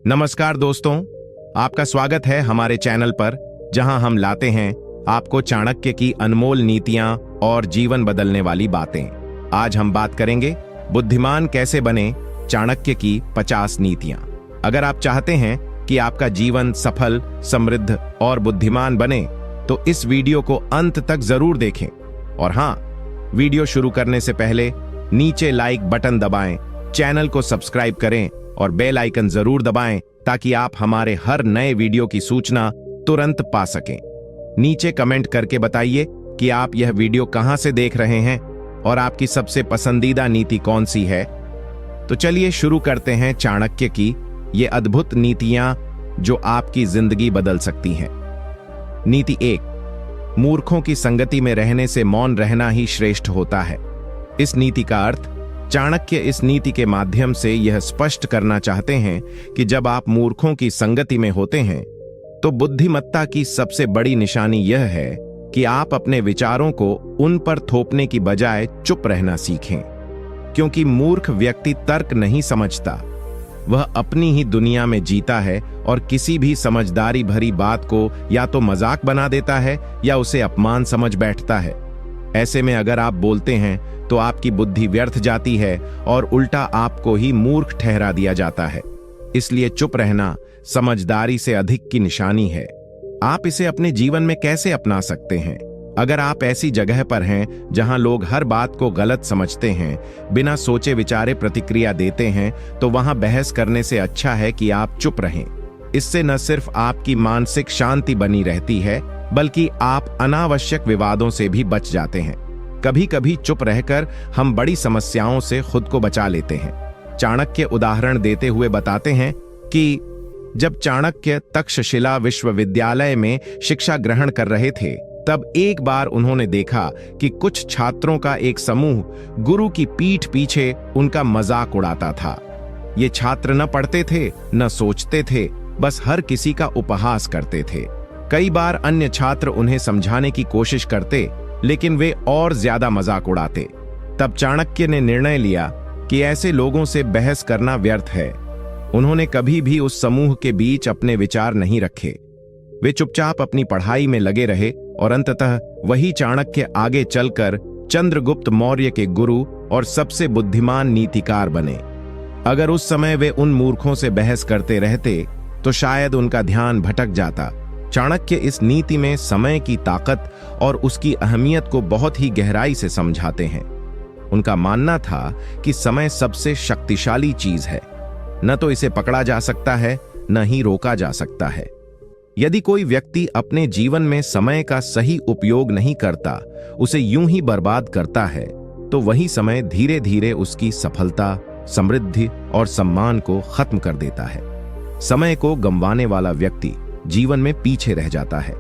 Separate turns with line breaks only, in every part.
नमस्कार दोस्तों, आपका स्वागत है हमारे चैनल पर, जहां हम लाते हैं आपको चाणक्य की अनमोल नीतियां और जीवन बदलने वाली बातें। आज हम बात करेंगे बुद्धिमान कैसे बने, चाणक्य की 50 नीतियां। अगर आप चाहते हैं कि आपका जीवन सफल, समृद्ध और बुद्धिमान बने, तो इस वीडियो को अंत तक जरूर देखें। और हां, वीडियो शुरू करने से पहले नीचे लाइक बटन दबाएं, चैनल को सब्सक्राइब करें और बेल आइकन जरूर दबाएं ताकि आप हमारे हर नए वीडियो की सूचना तुरंत पा सकें। नीचे कमेंट करके बताइए कि आप यह वीडियो कहां से देख रहे हैं और आपकी सबसे पसंदीदा नीति कौन सी है। तो चलिए शुरू करते हैं चाणक्य की ये अद्भुत नीतियां जो आपकी जिंदगी बदल सकती हैं। नीति 1, मूर्खों की संगति में रहने से मौन रहना ही श्रेष्ठ होता है। इस नीति का अर्थ, चाणक्य इस नीति के माध्यम से यह स्पष्ट करना चाहते हैं कि जब आप मूर्खों की संगति में होते हैं तो बुद्धिमत्ता की सबसे बड़ी निशानी यह है कि आप अपने विचारों को उन पर थोपने की बजाय चुप रहना सीखें। क्योंकि मूर्ख व्यक्ति तर्क नहीं समझता, वह अपनी ही दुनिया में जीता है और किसी भी समझदारी भरी बात को या तो मजाक बना देता है या उसे अपमान समझ बैठता है। ऐसे में अगर आप बोलते हैं तो आपकी बुद्धि व्यर्थ जाती है और उल्टा आपको ही मूर्ख ठहरा दिया जाता है। इसलिए चुप रहना समझदारी से अधिक की निशानी है। आप इसे अपने जीवन में कैसे अपना सकते हैं? अगर आप ऐसी जगह पर हैं जहां लोग हर बात को गलत समझते हैं, बिना सोचे विचारे प्रतिक्रिया देते हैं, तो वहां बहस करने से अच्छा है कि आप चुप रहें। इससे न सिर्फ आपकी मानसिक शांति बनी रहती है, बल्कि आप अनावश्यक विवादों से भी बच जाते हैं। कभी कभी चुप रहकर हम बड़ी समस्याओं से खुद को बचा लेते हैं। चाणक्य उदाहरण देते हुए बताते हैं कि जब चाणक्य तक्षशिला विश्वविद्यालय में शिक्षा ग्रहण कर रहे थे, तब एक बार उन्होंने देखा कि कुछ छात्रों का एक समूह गुरु की पीठ पीछे उनका मजाक उड़ाता था। ये छात्र न पढ़ते थे, न सोचते थे, बस हर किसी का उपहास करते थे। कई बार अन्य छात्र उन्हें समझाने की कोशिश करते, लेकिन वे और ज्यादा मजाक उड़ाते। तब चाणक्य ने निर्णय लिया कि ऐसे लोगों से बहस करना व्यर्थ है। उन्होंने कभी भी उस समूह के बीच अपने विचार नहीं रखे। वे चुपचाप अपनी पढ़ाई में लगे रहे और अंततः वही चाणक्य आगे चलकर चंद्रगुप्त मौर्य के गुरु और सबसे बुद्धिमान नीतिकार बने। अगर उस समय वे उन मूर्खों से बहस करते रहते तो शायद उनका ध्यान भटक जाता। चाणक्य इस नीति में समय की ताकत और उसकी अहमियत को बहुत ही गहराई से समझाते हैं। उनका मानना था कि समय सबसे शक्तिशाली चीज है, न तो इसे पकड़ा जा सकता है, न ही रोका जा सकता है। यदि कोई व्यक्ति अपने जीवन में समय का सही उपयोग नहीं करता, उसे यूं ही बर्बाद करता है, तो वही समय धीरे धीरे उसकी सफलता, समृद्धि और सम्मान को खत्म कर देता है। समय को गंवाने वाला व्यक्ति जीवन में पीछे रह जाता है,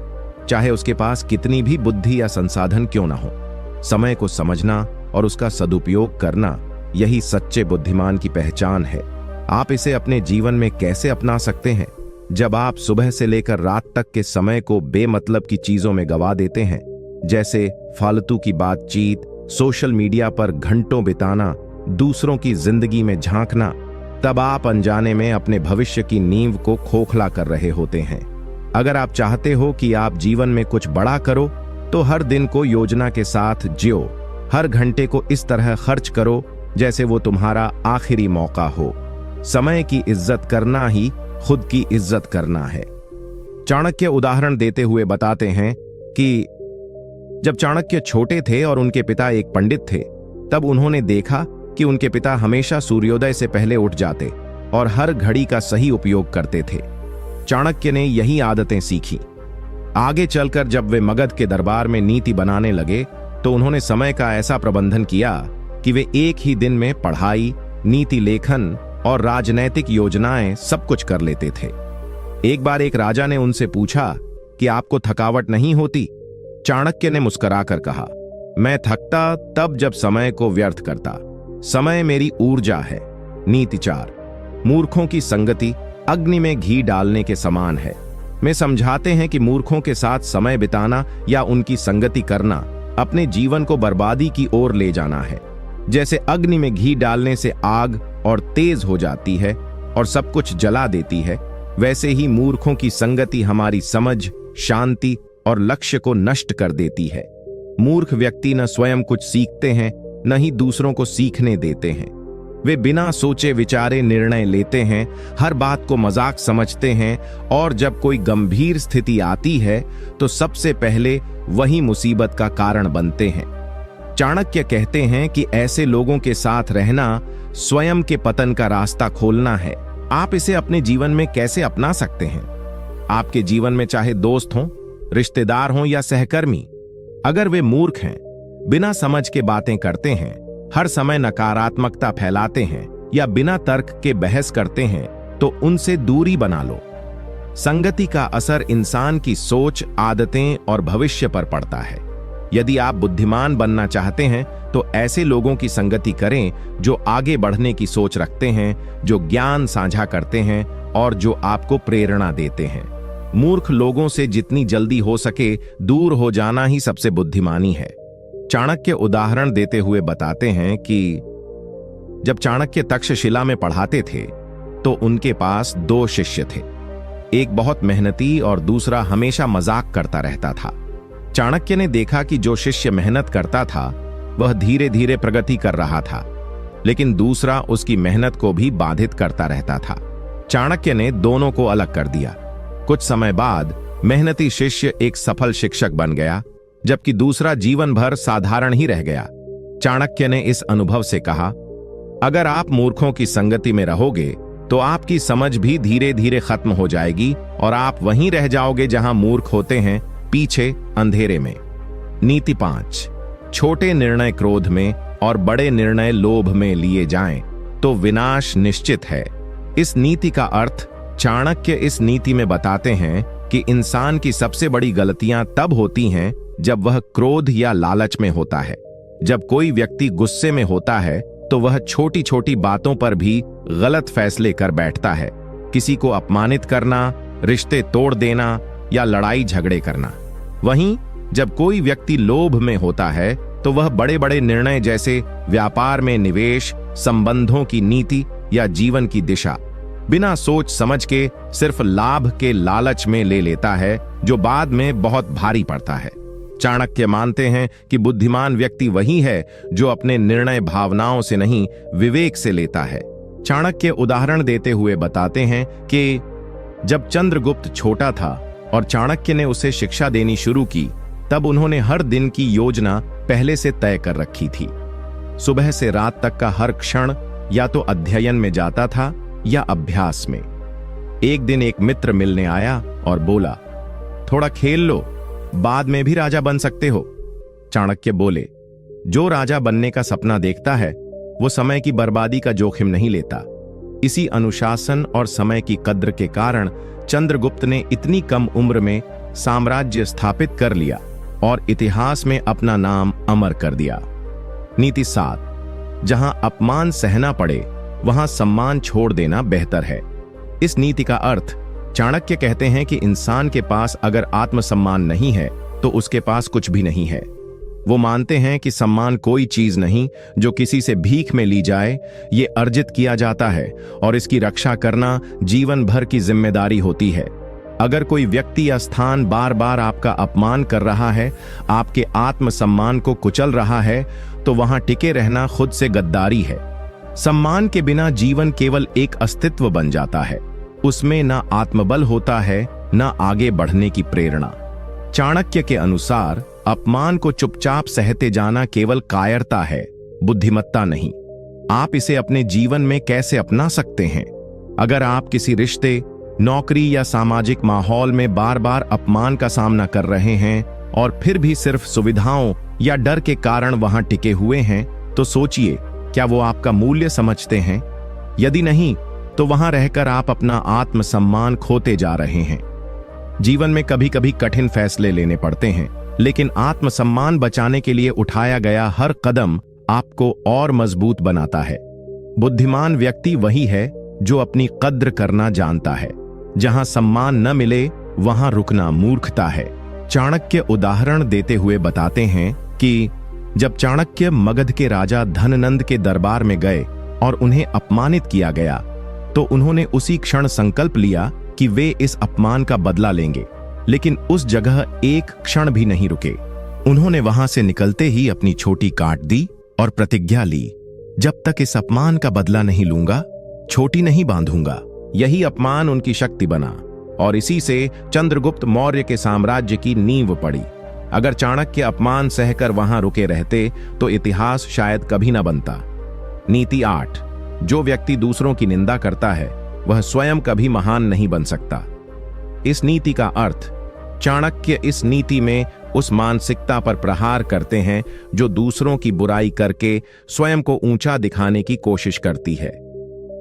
चाहे उसके पास कितनी भी बुद्धि या संसाधन क्यों ना हो। समय को समझना और उसका सदुपयोग करना, यही सच्चे बुद्धिमान की पहचान है। आप इसे अपने जीवन में कैसे अपना सकते हैं? जब आप सुबह से लेकर रात तक के समय को बेमतलब की चीजों में गवा देते हैं, जैसे फालतू की बातचीत, सोशल मीडिया पर घंटों बिताना, दूसरों की जिंदगी में झांकना, तब आप अनजाने में अपने भविष्य की नींव को खोखला कर रहे होते हैं। अगर आप चाहते हो कि आप जीवन में कुछ बड़ा करो, तो हर दिन को योजना के साथ जियो। हर घंटे को इस तरह खर्च करो जैसे वो तुम्हारा आखिरी मौका हो। समय की इज्जत करना ही खुद की इज्जत करना है। चाणक्य उदाहरण देते हुए बताते हैं कि जब चाणक्य छोटे थे और उनके पिता एक पंडित थे, तब उन्होंने देखा कि उनके पिता हमेशा सूर्योदय से पहले उठ जाते और हर घड़ी का सही उपयोग करते थे। चाणक्य ने यही आदतें सीखी। आगे चलकर जब वे मगध के दरबार में नीति बनाने लगे, तो उन्होंने समय का ऐसा प्रबंधन किया कि वे एक ही दिन में पढ़ाई, नीति लेखन और राजनैतिक योजनाएं सब कुछ कर लेते थे। एक बार एक राजा ने उनसे पूछा कि आपको थकावट नहीं होती? चाणक्य ने मुस्कुराकर कहा, मैं थकता तब जब समय को व्यर्थ करता। समय मेरी ऊर्जा है। नीति 4, मूर्खों की संगति अग्नि में घी डालने के समान है। में समझाते हैं कि मूर्खों के साथ समय बिताना या उनकी संगति करना अपने जीवन को बर्बादी की ओर ले जाना है। जैसे अग्नि में घी डालने से आग और तेज हो जाती है, और सब कुछ जला देती है, वैसे ही मूर्खों की संगति हमारी समझ, शांति और लक्ष्य को नष्ट कर देती है। मूर्ख व्यक्ति न स्वयं कुछ सीखते हैं, न ही दूसरों को सीखने देते हैं। वे बिना सोचे विचारे निर्णय लेते हैं, हर बात को मजाक समझते हैं, और जब कोई गंभीर स्थिति आती है तो सबसे पहले वही मुसीबत का कारण बनते हैं। चाणक्य कहते हैं कि ऐसे लोगों के साथ रहना स्वयं के पतन का रास्ता खोलना है। आप इसे अपने जीवन में कैसे अपना सकते हैं? आपके जीवन में चाहे दोस्त हों, रिश्तेदार हों या सहकर्मी, अगर वे मूर्ख हैं, बिना समझ के बातें करते हैं, हर समय नकारात्मकता फैलाते हैं या बिना तर्क के बहस करते हैं, तो उनसे दूरी बना लो। संगति का असर इंसान की सोच, आदतें और भविष्य पर पड़ता है। यदि आप बुद्धिमान बनना चाहते हैं तो ऐसे लोगों की संगति करें जो आगे बढ़ने की सोच रखते हैं, जो ज्ञान साझा करते हैं और जो आपको प्रेरणा देते हैं। मूर्ख लोगों से जितनी जल्दी हो सके दूर हो जाना ही सबसे बुद्धिमानी है। चाणक्य उदाहरण देते हुए बताते हैं कि जब चाणक्य तक्षशिला में पढ़ाते थे तो उनके पास 2 शिष्य थे। एक बहुत मेहनती और दूसरा हमेशा मजाक करता रहता था। चाणक्य ने देखा कि जो शिष्य मेहनत करता था वह धीरे धीरे प्रगति कर रहा था, लेकिन दूसरा उसकी मेहनत को भी बाधित करता रहता था। चाणक्य ने दोनों को अलग कर दिया। कुछ समय बाद मेहनती शिष्य एक सफल शिक्षक बन गया, जबकि दूसरा जीवन भर साधारण ही रह गया। चाणक्य ने इस अनुभव से कहा, अगर आप मूर्खों की संगति में रहोगे तो आपकी समझ भी धीरे धीरे खत्म हो जाएगी और आप वहीं रह जाओगे जहां मूर्ख होते हैं, पीछे अंधेरे में। नीति 5, छोटे निर्णय क्रोध में और बड़े निर्णय लोभ में लिए जाएं तो विनाश निश्चित है। इस नीति का अर्थ चाणक्य इस नीति में बताते हैं कि इंसान की सबसे बड़ी गलतियां तब होती हैं जब वह क्रोध या लालच में होता है। जब कोई व्यक्ति गुस्से में होता है तो वह छोटी छोटी बातों पर भी गलत फैसले कर बैठता है। किसी को अपमानित करना, रिश्ते तोड़ देना या लड़ाई झगड़े करना। वहीं जब कोई व्यक्ति लोभ में होता है तो वह बड़े बड़े निर्णय जैसे व्यापार में निवेश, संबंधों की नीति या जीवन की दिशा बिना सोच समझ के सिर्फ लाभ के लालच में ले लेता है, जो बाद में बहुत भारी पड़ता है। चाणक्य मानते हैं कि बुद्धिमान व्यक्ति वही है जो अपने निर्णय भावनाओं से नहीं, विवेक से लेता है। चाणक्य उदाहरण देते हुए बताते हैं कि जब चंद्रगुप्त छोटा था और चाणक्य ने उसे शिक्षा देनी शुरू की, तब उन्होंने हर दिन की योजना पहले से तय कर रखी थी। सुबह से रात तक का हर क्षण या तो अध्ययन में जाता था या अभ्यास में। एक दिन एक मित्र मिलने आया और बोला, थोड़ा खेल लो, बाद में भी राजा बन सकते हो। चाणक्य बोले, जो राजा बनने का सपना देखता है वो समय की बर्बादी का जोखिम नहीं लेता। इसी अनुशासन और समय की कद्र के कारण चंद्रगुप्त ने इतनी कम उम्र में साम्राज्य स्थापित कर लिया और इतिहास में अपना नाम अमर कर दिया। नीति 7, जहां अपमान सहना पड़े वहां सम्मान छोड़ देना बेहतर है। इस नीति का अर्थ चाणक्य कहते हैं कि इंसान के पास अगर आत्मसम्मान नहीं है तो उसके पास कुछ भी नहीं है। वो मानते हैं कि सम्मान कोई चीज नहीं जो किसी से भीख में ली जाए, ये अर्जित किया जाता है और इसकी रक्षा करना जीवन भर की जिम्मेदारी होती है। अगर कोई व्यक्ति या स्थान बार बार आपका अपमान कर रहा है, आपके आत्मसम्मान को कुचल रहा है, तो वहां टिके रहना खुद से गद्दारी है। सम्मान के बिना जीवन केवल एक अस्तित्व बन जाता है, उसमें ना आत्मबल होता है, ना आगे बढ़ने की प्रेरणा। चाणक्य के अनुसार अपमान को चुपचाप सहते जाना केवल कायरता है, बुद्धिमत्ता नहीं। आप इसे अपने जीवन में कैसे अपना सकते हैं? अगर आप किसी रिश्ते, नौकरी या सामाजिक माहौल में बार बार अपमान का सामना कर रहे हैं और फिर भी सिर्फ सुविधाओं या डर के कारण वहां टिके हुए हैं, तो सोचिए, क्या वो आपका मूल्य समझते हैं? यदि नहीं, तो वहां रहकर आप अपना आत्मसम्मान खोते जा रहे हैं। जीवन में कभी कभी कठिन फैसले लेने पड़ते हैं, लेकिन आत्मसम्मान बचाने के लिए उठाया गया हर कदम आपको और मजबूत बनाता है। बुद्धिमान व्यक्ति वही है जो अपनी कद्र करना जानता है। जहां सम्मान न मिले वहां रुकना मूर्खता है। चाणक्य उदाहरण देते हुए बताते हैं कि जब चाणक्य मगध के राजा धननंद के दरबार में गए और उन्हें अपमानित किया गया, तो उन्होंने उसी क्षण संकल्प लिया कि वे इस अपमान का बदला लेंगे, लेकिन उस जगह एक क्षण भी नहीं रुके। उन्होंने वहां से निकलते ही अपनी छोटी काट दी और प्रतिज्ञा ली, जब तक इस अपमान का बदला नहीं लूंगा, छोटी नहीं बांधूंगा। यही अपमान उनकी शक्ति बना और इसी से चंद्रगुप्त मौर्य के साम्राज्य की नींव पड़ी। अगर चाणक्य अपमान सहकर वहां रुके रहते तो इतिहास शायद कभी न बनता। नीति 8, जो व्यक्ति दूसरों की निंदा करता है वह स्वयं कभी महान नहीं बन सकता। इस नीति का अर्थ, चाणक्य इस नीति में उस मानसिकता पर प्रहार करते हैं जो दूसरों की बुराई करके स्वयं को ऊंचा दिखाने की कोशिश करती है।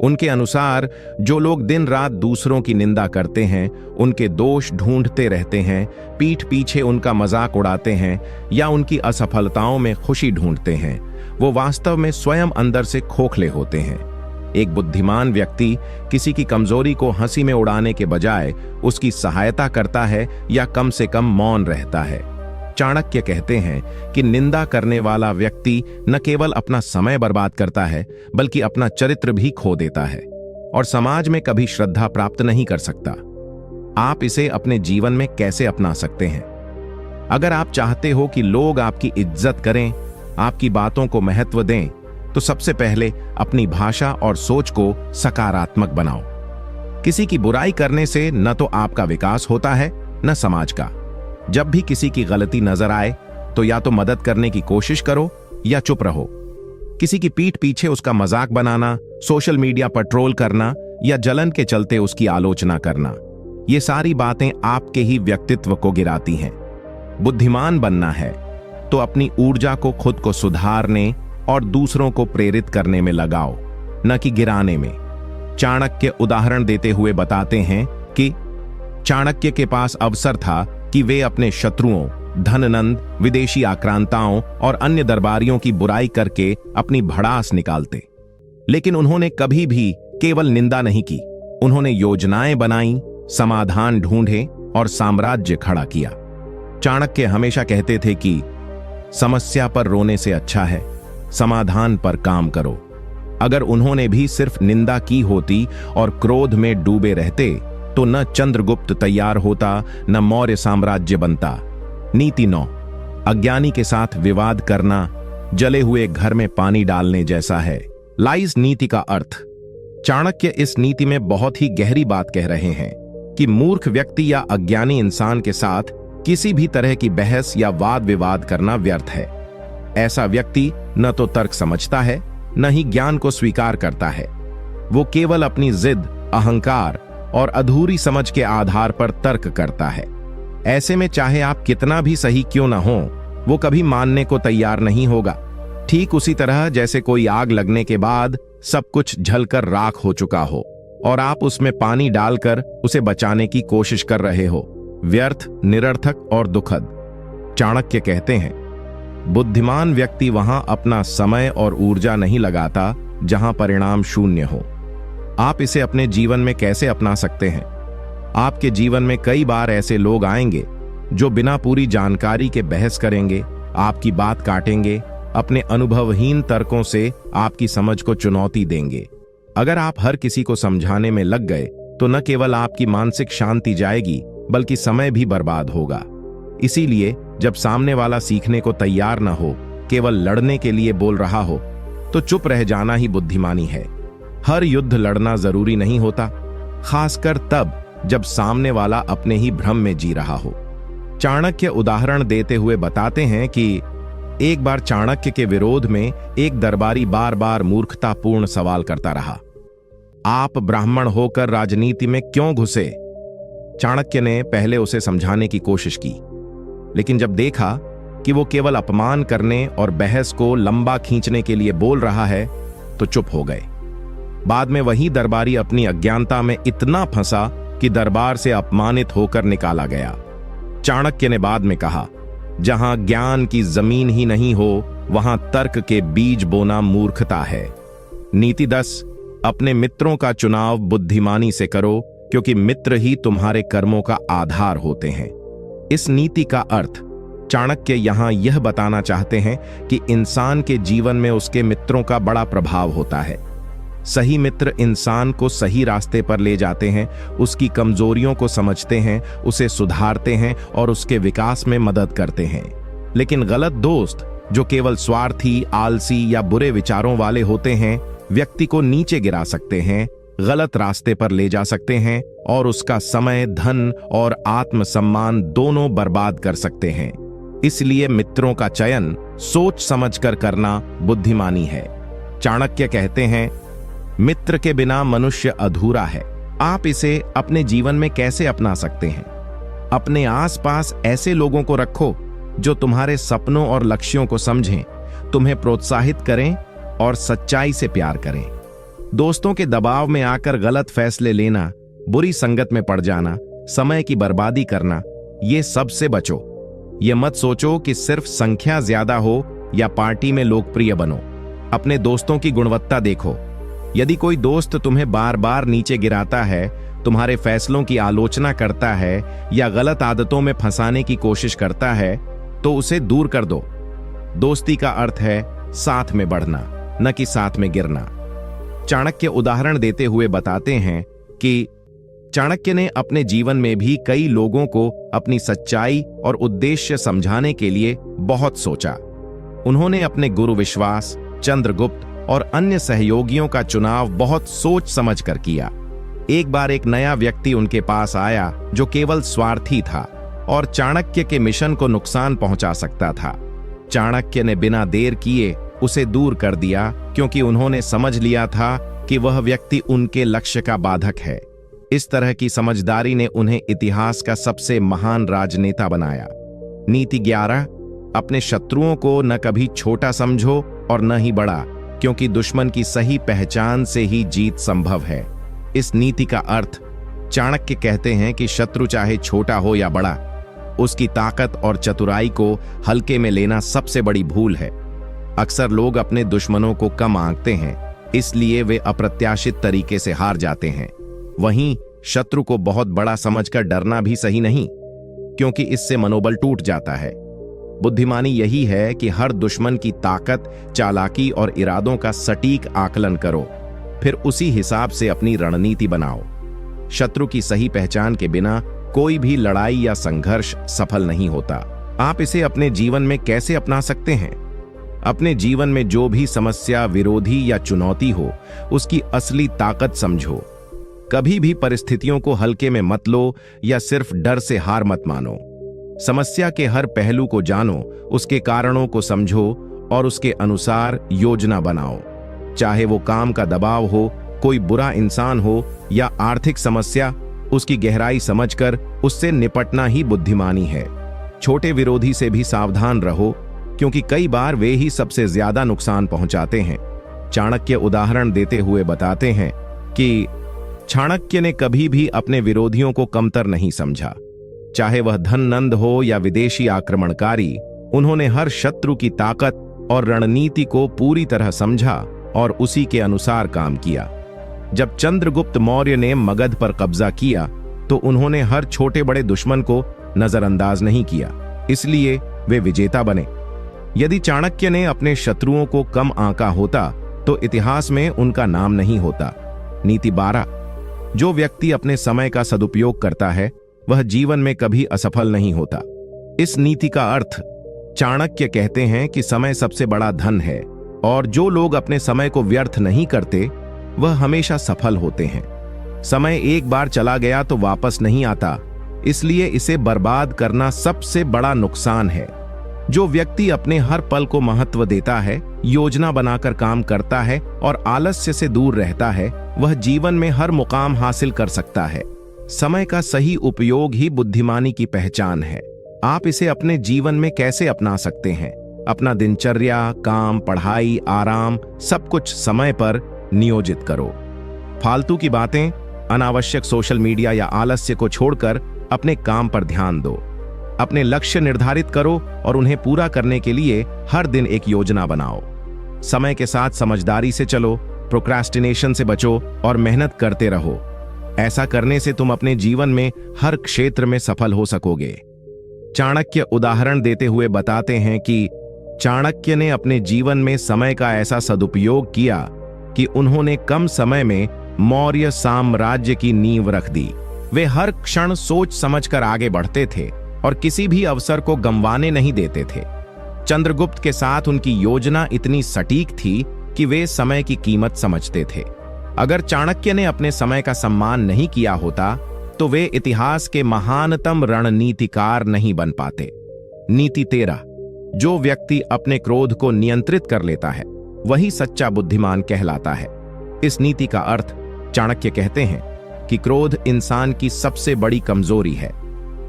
उनके अनुसार जो लोग दिन रात दूसरों की निंदा करते हैं, उनके दोष ढूंढते रहते हैं, पीठ पीछे उनका मजाक उड़ाते हैं या उनकी असफलताओं में खुशी ढूंढते हैं, वो वास्तव में स्वयं अंदर से खोखले होते हैं। एक बुद्धिमान व्यक्ति किसी की कमजोरी को हंसी में उड़ाने के बजाय उसकी सहायता करता है या कम से कम मौन रहता है। चाणक्य कहते हैं कि निंदा करने वाला व्यक्ति न केवल अपना समय बर्बाद करता है बल्कि अपना चरित्र भी खो देता है और समाज में कभी श्रद्धा प्राप्त नहीं कर सकता। आप इसे अपने जीवन में कैसे अपना सकते हैं? अगर आप चाहते हो कि लोग आपकी इज्जत करें, आपकी बातों को महत्व दें, तो सबसे पहले अपनी भाषा और सोच को सकारात्मक बनाओ। किसी की बुराई करने से न तो आपका विकास होता है न समाज का। जब भी किसी की गलती नजर आए तो या तो मदद करने की कोशिश करो या चुप रहो। किसी की पीठ पीछे उसका मजाक बनाना, सोशल मीडिया पर ट्रोल करना या जलन के चलते उसकी आलोचना करना, ये सारी बातें आपके ही व्यक्तित्व को गिराती हैं। बुद्धिमान बनना है तो अपनी ऊर्जा को खुद को सुधारने और दूसरों को प्रेरित करने में लगाओ, न कि गिराने में। चाणक्य उदाहरण देते हुए बताते हैं कि चाणक्य के पास अवसर था कि वे अपने शत्रुओं, धननंद, विदेशी आक्रांताओं और अन्य दरबारियों की बुराई करके अपनी भड़ास निकालते, लेकिन उन्होंने कभी भी केवल निंदा नहीं की। उन्होंने योजनाएं बनाई, समाधान ढूंढे और साम्राज्य खड़ा किया। चाणक्य हमेशा कहते थे कि समस्या पर रोने से अच्छा है समाधान पर काम करो। अगर उन्होंने भी सिर्फ निंदा की होती और क्रोध में डूबे रहते तो न चंद्रगुप्त तैयार होता, न मौर्य साम्राज्य बनता। नीति 9, अज्ञानी के साथ विवाद करना जले हुए घर में पानी डालने जैसा है। लाइज नीति का अर्थ, चाणक्य इस नीति में बहुत ही गहरी बात कह रहे हैं कि मूर्ख व्यक्ति या अज्ञानी इंसान के साथ किसी भी तरह की बहस या वाद विवाद करना व्यर्थ है। ऐसा व्यक्ति न तो तर्क समझता है न ही ज्ञान को स्वीकार करता है। वो केवल अपनी जिद, अहंकार और अधूरी समझ के आधार पर तर्क करता है। ऐसे में चाहे आप कितना भी सही क्यों ना हो, वो कभी मानने को तैयार नहीं होगा। ठीक उसी तरह जैसे कोई आग लगने के बाद सब कुछ जलकर राख हो चुका हो और आप उसमें पानी डालकर उसे बचाने की कोशिश कर रहे हो। व्यर्थ, निरर्थक और दुखद। चाणक्य कहते हैं, बुद्धिमान व्यक्ति वहां अपना समय और ऊर्जा नहीं लगाता जहां परिणाम शून्य हो। आप इसे अपने जीवन में कैसे अपना सकते हैं? आपके जीवन में कई बार ऐसे लोग आएंगे जो बिना पूरी जानकारी के बहस करेंगे, आपकी बात काटेंगे, अपने अनुभवहीन तर्कों से आपकी समझ को चुनौती देंगे। अगर आप हर किसी को समझाने में लग गए तो न केवल आपकी मानसिक शांति जाएगी बल्कि समय भी बर्बाद होगा। इसीलिए जब सामने वाला सीखने को तैयार न हो, केवल लड़ने के लिए बोल रहा हो, तो चुप रह जाना ही बुद्धिमानी है। हर युद्ध लड़ना जरूरी नहीं होता, खासकर तब जब सामने वाला अपने ही भ्रम में जी रहा हो। चाणक्य उदाहरण देते हुए बताते हैं कि एक बार चाणक्य के विरोध में एक दरबारी बार बार मूर्खतापूर्ण सवाल करता रहा, आप ब्राह्मण होकर राजनीति में क्यों घुसे? चाणक्य ने पहले उसे समझाने की कोशिश की, लेकिन जब देखा कि वो केवल अपमान करने और बहस को लंबा खींचने के लिए बोल रहा है तो चुप हो गए। बाद में वही दरबारी अपनी अज्ञानता में इतना फंसा कि दरबार से अपमानित होकर निकाला गया। चाणक्य ने बाद में कहा, जहां ज्ञान की जमीन ही नहीं हो वहां तर्क के बीज बोना मूर्खता है। नीति 10, अपने मित्रों का चुनाव बुद्धिमानी से करो क्योंकि मित्र ही तुम्हारे कर्मों का आधार होते हैं। इस नीति का अर्थ, चाणक्य यहां यह बताना चाहते हैं कि इंसान के जीवन में उसके मित्रों का बड़ा प्रभाव होता है। सही मित्र इंसान को सही रास्ते पर ले जाते हैं, उसकी कमजोरियों को समझते हैं, उसे सुधारते हैं और उसके विकास में मदद करते हैं। लेकिन गलत दोस्त जो केवल स्वार्थी, आलसी या बुरे विचारों वाले होते हैं, व्यक्ति को नीचे गिरा सकते हैं, गलत रास्ते पर ले जा सकते हैं और उसका समय, धन और आत्मसम्मान दोनों बर्बाद कर सकते हैं। इसलिए मित्रों का चयन सोच समझकर करना बुद्धिमानी है। चाणक्य कहते हैं, मित्र के बिना मनुष्य अधूरा है। आप इसे अपने जीवन में कैसे अपना सकते हैं? अपने आसपास ऐसे लोगों को रखो जो तुम्हारे सपनों और लक्ष्यों को समझें, तुम्हें प्रोत्साहित करें और सच्चाई से प्यार करें। दोस्तों के दबाव में आकर गलत फैसले लेना, बुरी संगत में पड़ जाना, समय की बर्बादी करना, ये सब से बचो। ये मत सोचो कि सिर्फ संख्या ज्यादा हो या पार्टी में लोकप्रिय बनो। अपने दोस्तों की गुणवत्ता देखो। यदि कोई दोस्त तुम्हें बार बार नीचे गिराता है, तुम्हारे फैसलों की आलोचना करता है या गलत आदतों में फंसाने की कोशिश करता है, तो उसे दूर कर दो। दोस्ती का अर्थ है साथ में बढ़ना, न कि साथ में गिरना। चाणक्य उदाहरण देते हुए बताते हैं कि चाणक्य ने अपने जीवन में भी कई लोगों को अपनी सच्चाई और उद्देश्य समझाने के लिए बहुत सोचा। उन्होंने अपने गुरु विश्वास, चंद्रगुप्त और अन्य सहयोगियों का चुनाव बहुत सोच समझ कर किया। एक बार एक नया व्यक्ति उनके पास आया जो केवल स्वार्थी था और चाणक्य के मिशन को नुकसान पहुंचा सकता था। चाणक्य ने बिना देर किए उसे दूर कर दिया, क्योंकि उन्होंने समझ लिया था कि वह व्यक्ति उनके लक्ष्य का बाधक है। इस तरह की समझदारी ने उन्हें इतिहास का सबसे महान राजनेता बनाया। नीति 11, अपने शत्रुओं को न कभी छोटा समझो और न ही बड़ा, क्योंकि दुश्मन की सही पहचान से ही जीत संभव है। इस नीति का अर्थ, चाणक्य कहते हैं कि शत्रु चाहे छोटा हो या बड़ा, उसकी ताकत और चतुराई को हल्के में लेना सबसे बड़ी भूल है। अक्सर लोग अपने दुश्मनों को कम आंकते हैं, इसलिए वे अप्रत्याशित तरीके से हार जाते हैं। वहीं शत्रु को बहुत बड़ा समझकर डरना भी सही नहीं, क्योंकि इससे मनोबल टूट जाता है। बुद्धिमानी यही है कि हर दुश्मन की ताकत, चालाकी और इरादों का सटीक आकलन करो, फिर उसी हिसाब से अपनी रणनीति बनाओ। शत्रु की सही पहचान के बिना कोई भी लड़ाई या संघर्ष सफल नहीं होता। आप इसे अपने जीवन में कैसे अपना सकते हैं? अपने जीवन में जो भी समस्या, विरोधी या चुनौती हो, उसकी असली ताकत समझो। कभी भी परिस्थितियों को हल्के में मत लो या सिर्फ डर से हार मत मानो। समस्या के हर पहलू को जानो, उसके कारणों को समझो और उसके अनुसार योजना बनाओ। चाहे वो काम का दबाव हो, कोई बुरा इंसान हो या आर्थिक समस्या, उसकी गहराई समझकर उससे निपटना ही बुद्धिमानी है। छोटे विरोधी से भी सावधान रहो, क्योंकि कई बार वे ही सबसे ज्यादा नुकसान पहुंचाते हैं। चाणक्य उदाहरण देते हुए बताते हैं कि चाणक्य ने कभी भी अपने विरोधियों को कमतर नहीं समझा। चाहे वह धननंद हो या विदेशी आक्रमणकारी, उन्होंने हर शत्रु की ताकत और रणनीति को पूरी तरह समझा और उसी के अनुसार काम किया। जब चंद्रगुप्त मौर्य ने मगध पर कब्जा किया, तो उन्होंने हर छोटे बड़े दुश्मन को नजरअंदाज नहीं किया, इसलिए वे विजेता बने। यदि चाणक्य ने अपने शत्रुओं को कम आंका होता, तो इतिहास में उनका नाम नहीं होता। नीति 12, जो व्यक्ति अपने समय का सदुपयोग करता है, वह जीवन में कभी असफल नहीं होता। इस नीति का अर्थ, चाणक्य कहते हैं कि समय सबसे बड़ा धन है और जो लोग अपने समय को व्यर्थ नहीं करते, वह हमेशा सफल होते हैं। समय एक बार चला गया तो वापस नहीं आता, इसलिए इसे बर्बाद करना सबसे बड़ा नुकसान है। जो व्यक्ति अपने हर पल को महत्व देता है, योजना बनाकर काम करता है और आलस्य से दूर रहता है, वह जीवन में हर मुकाम हासिल कर सकता है। समय का सही उपयोग ही बुद्धिमानी की पहचान है। आप इसे अपने जीवन में कैसे अपना सकते हैं? अपना दिनचर्या, काम, पढ़ाई, आराम, सब कुछ समय पर नियोजित करो। फालतू की बातें, अनावश्यक सोशल मीडिया या आलस्य को छोड़कर अपने काम पर ध्यान दो। अपने लक्ष्य निर्धारित करो और उन्हें पूरा करने के लिए हर दिन एक योजना बनाओ। समय के साथ समझदारी से चलो, प्रोक्रास्टिनेशन से बचो और मेहनत करते रहो। ऐसा करने से तुम अपने जीवन में हर क्षेत्र में सफल हो सकोगे। चाणक्य उदाहरण देते हुए बताते हैं कि चाणक्य ने अपने जीवन में समय का ऐसा सदुपयोग किया कि उन्होंने कम समय में मौर्य साम्राज्य की नींव रख दी। वे हर क्षण सोच समझकर आगे बढ़ते थे और किसी भी अवसर को गंवाने नहीं देते थे। चंद्रगुप्त के साथ उनकी योजना इतनी सटीक थी कि वे समय की कीमत समझते थे। अगर चाणक्य ने अपने समय का सम्मान नहीं किया होता तो वे इतिहास के महानतम रणनीतिकार नहीं बन पाते। नीति 13। जो व्यक्ति अपने क्रोध को नियंत्रित कर लेता है वही सच्चा बुद्धिमान कहलाता है। इस नीति का अर्थ चाणक्य कहते हैं कि क्रोध इंसान की सबसे बड़ी कमजोरी है।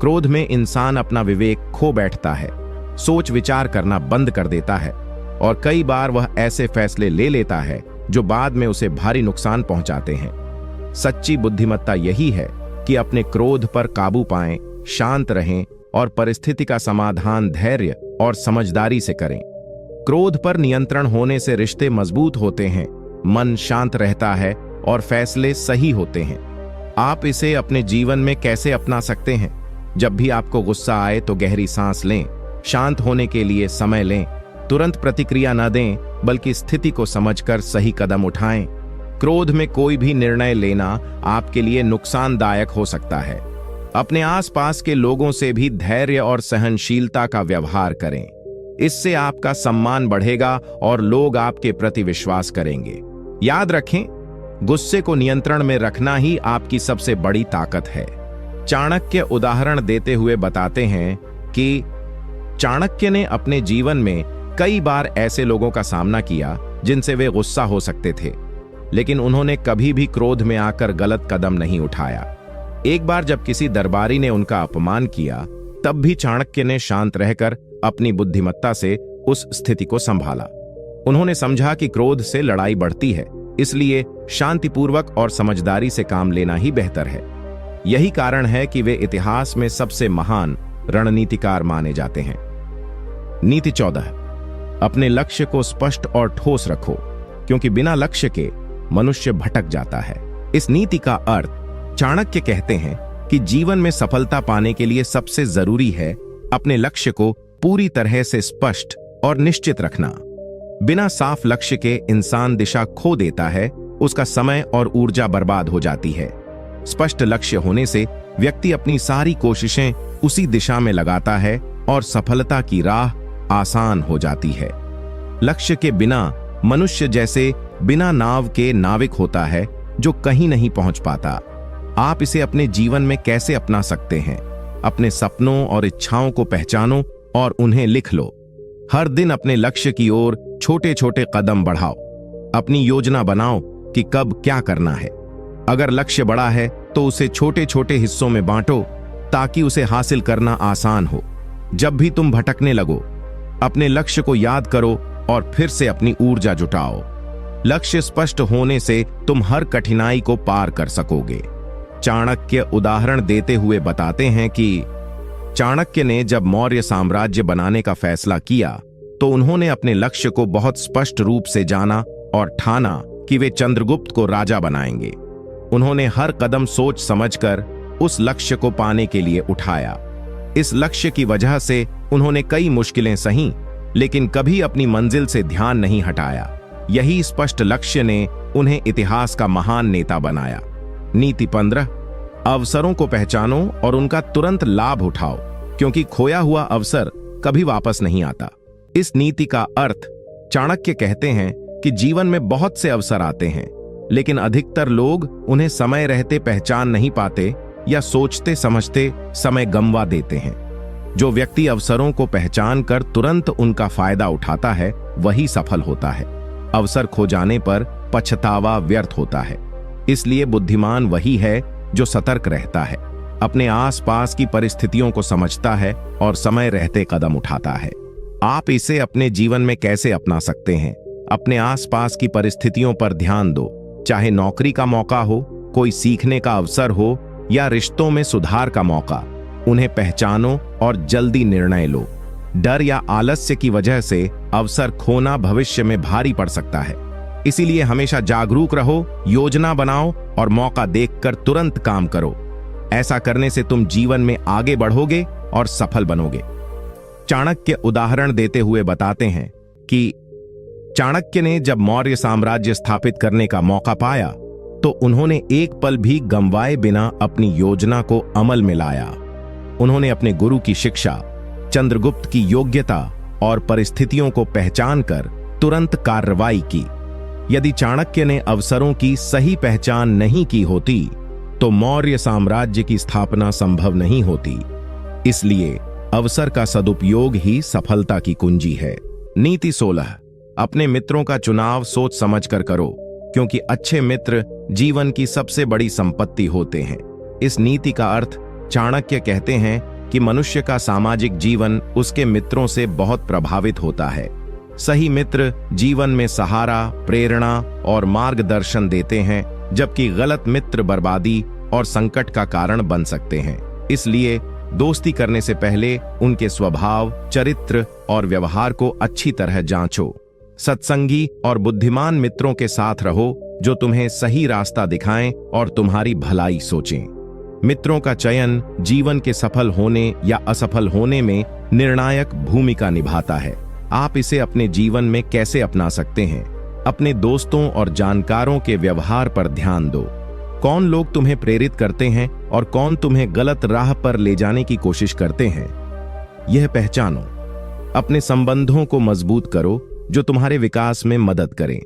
क्रोध में इंसान अपना विवेक खो बैठता है, सोच विचार करना बंद कर देता है और कई बार वह ऐसे फैसले ले लेता है जो बाद में उसे भारी नुकसान पहुंचाते हैं। सच्ची बुद्धिमत्ता यही है कि अपने क्रोध पर काबू पाएं, शांत रहें और परिस्थिति का समाधान धैर्य और समझदारी से करें। क्रोध पर नियंत्रण होने से रिश्ते मजबूत होते हैं, मन शांत रहता है और फैसले सही होते हैं। आप इसे अपने जीवन में कैसे अपना सकते हैं? जब भी आपको गुस्सा आए तो गहरी सांस लें, शांत होने के लिए समय लें, तुरंत प्रतिक्रिया न दें बल्कि स्थिति को समझकर सही कदम उठाएं। क्रोध में कोई भी निर्णय लेना आपके लिए नुकसानदायक हो सकता है। अपने आसपास के लोगों से भी धैर्य और सहनशीलता का व्यवहार करें। इससे आपका सम्मान बढ़ेगा और लोग आपके प्रति विश्वास करेंगे। याद रखें, गुस्से को नियंत्रण में रखना ही आपकी सबसे बड़ी ताकत है। चाणक्य उदाहरण देते हुए बताते हैं कि चाणक्य ने अपने जीवन में कई बार ऐसे लोगों का सामना किया जिनसे वे गुस्सा हो सकते थे, लेकिन उन्होंने कभी भी क्रोध में आकर गलत कदम नहीं उठाया। एक बार जब किसी दरबारी ने उनका अपमान किया, तब भी चाणक्य ने शांत रहकर अपनी बुद्धिमत्ता से उस स्थिति को संभाला। उन्होंने समझा कि क्रोध से लड़ाई बढ़ती है, इसलिए शांतिपूर्वक और समझदारी से काम लेना ही बेहतर है। यही कारण है कि वे इतिहास में सबसे महान रणनीतिकार माने जाते हैं। नीति 14। अपने लक्ष्य को स्पष्ट और ठोस रखो, क्योंकि बिना लक्ष्य के मनुष्य भटक जाता है। इस नीति का अर्थ चाणक्य कहते हैं कि जीवन में सफलता पाने के लिए सबसे जरूरी है अपने लक्ष्य को पूरी तरह से स्पष्ट और निश्चित रखना। बिना साफ लक्ष्य के इंसान दिशा खो देता है, उसका समय और ऊर्जा बर्बाद हो जाती है। स्पष्ट लक्ष्य होने से व्यक्ति अपनी सारी कोशिशें उसी दिशा में लगाता है और सफलता की राह आसान हो जाती है। लक्ष्य के बिना मनुष्य जैसे बिना नाव के नाविक होता है जो कहीं नहीं पहुंच पाता। आप इसे अपने जीवन में कैसे अपना सकते हैं? अपने सपनों और इच्छाओं को पहचानो और उन्हें लिख लो। हर दिन अपने लक्ष्य की ओर छोटे छोटे कदम बढ़ाओ। अपनी योजना बनाओ कि कब क्या करना है। अगर लक्ष्य बड़ा है तो उसे छोटे छोटे हिस्सों में बांटो ताकि उसे हासिल करना आसान हो। जब भी तुम भटकने लगो, अपने लक्ष्य को याद करो और फिर से अपनी ऊर्जा जुटाओ। लक्ष्य स्पष्ट होने से तुम हर कठिनाई को पार कर सकोगे। चाणक्य उदाहरण देते हुए बताते हैं कि चाणक्य ने जब मौर्य साम्राज्य बनाने का फैसला किया तो उन्होंने अपने लक्ष्य को बहुत स्पष्ट रूप से जाना और ठाना कि वे चंद्रगुप्त को राजा बनाएंगे। उन्होंने हर कदम सोच समझकर उस लक्ष्य को पाने के लिए उठाया। इस लक्ष्य की वजह से उन्होंने कई मुश्किलें सही, लेकिन कभी अपनी मंजिल से ध्यान नहीं हटाया। यही स्पष्ट लक्ष्य ने उन्हें इतिहास का महान नेता बनाया। नीति 15। अवसरों को पहचानो और उनका तुरंत लाभ उठाओ, क्योंकि खोया हुआ अवसर कभी वापस नहीं आता। इस नीति का अर्थ चाणक्य कहते हैं कि जीवन में बहुत से अवसर आते हैं, लेकिन अधिकतर लोग उन्हें समय रहते पहचान नहीं पाते या सोचते समझते समय गंवा देते हैं। जो व्यक्ति अवसरों को पहचान कर तुरंत उनका फायदा उठाता है वही सफल होता है। अवसर खो जाने पर पछतावा व्यर्थ होता है। इसलिए बुद्धिमान वही है जो सतर्क रहता है, अपने आसपास की परिस्थितियों को समझता है और समय रहते कदम उठाता है। आप इसे अपने जीवन में कैसे अपना सकते हैं? अपने आसपास की परिस्थितियों पर ध्यान दो, चाहे नौकरी का मौका हो, कोई सीखने का अवसर हो या रिश्तों में सुधार का मौका। उन्हें पहचानो और जल्दी निर्णय लो। डर या आलस्य की वजह से अवसर खोना भविष्य में भारी पड़ सकता है। इसीलिए हमेशा जागरूक रहो, योजना बनाओ और मौका देखकर तुरंत काम करो। ऐसा करने से तुम जीवन में आगे बढ़ोगे और सफल बनोगे। चाणक्य उदाहरण देते हुए बताते हैं कि चाणक्य ने जब मौर्य साम्राज्य स्थापित करने का मौका पाया तो उन्होंने एक पल भी गंवाए बिना अपनी योजना को अमल में लाया। उन्होंने अपने गुरु की शिक्षा, चंद्रगुप्त की योग्यता और परिस्थितियों को पहचानकर तुरंत कार्रवाई की। यदि चाणक्य ने अवसरों की सही पहचान नहीं की होती तो मौर्य साम्राज्य की स्थापना संभव नहीं होती। इसलिए अवसर का सदुपयोग ही सफलता की कुंजी है। नीति 16, अपने मित्रों का चुनाव सोच समझकर करो, क्योंकि अच्छे मित्र जीवन की सबसे बड़ी संपत्ति होते हैं। इस नीति का अर्थ चाणक्य कहते हैं कि मनुष्य का सामाजिक जीवन उसके मित्रों से बहुत प्रभावित होता है। सही मित्र जीवन में सहारा, प्रेरणा और मार्गदर्शन देते हैं, जबकि गलत मित्र बर्बादी और संकट का कारण बन सकते हैं। इसलिए दोस्ती करने से पहले उनके स्वभाव, चरित्र और व्यवहार को अच्छी तरह जांचो। सत्संगी और बुद्धिमान मित्रों के साथ रहो जो तुम्हें सही रास्ता दिखाएं और तुम्हारी भलाई सोचें। मित्रों का चयन जीवन के सफल होने या असफल होने में निर्णायक भूमिका निभाता है। आप इसे अपने जीवन में कैसे अपना सकते हैं? अपने दोस्तों और जानकारों के व्यवहार पर ध्यान दो। कौन लोग तुम्हें प्रेरित करते हैं और कौन तुम्हें गलत राह पर ले जाने की कोशिश करते हैं, यह पहचानो। अपने संबंधों को मजबूत करो जो तुम्हारे विकास में मदद करें।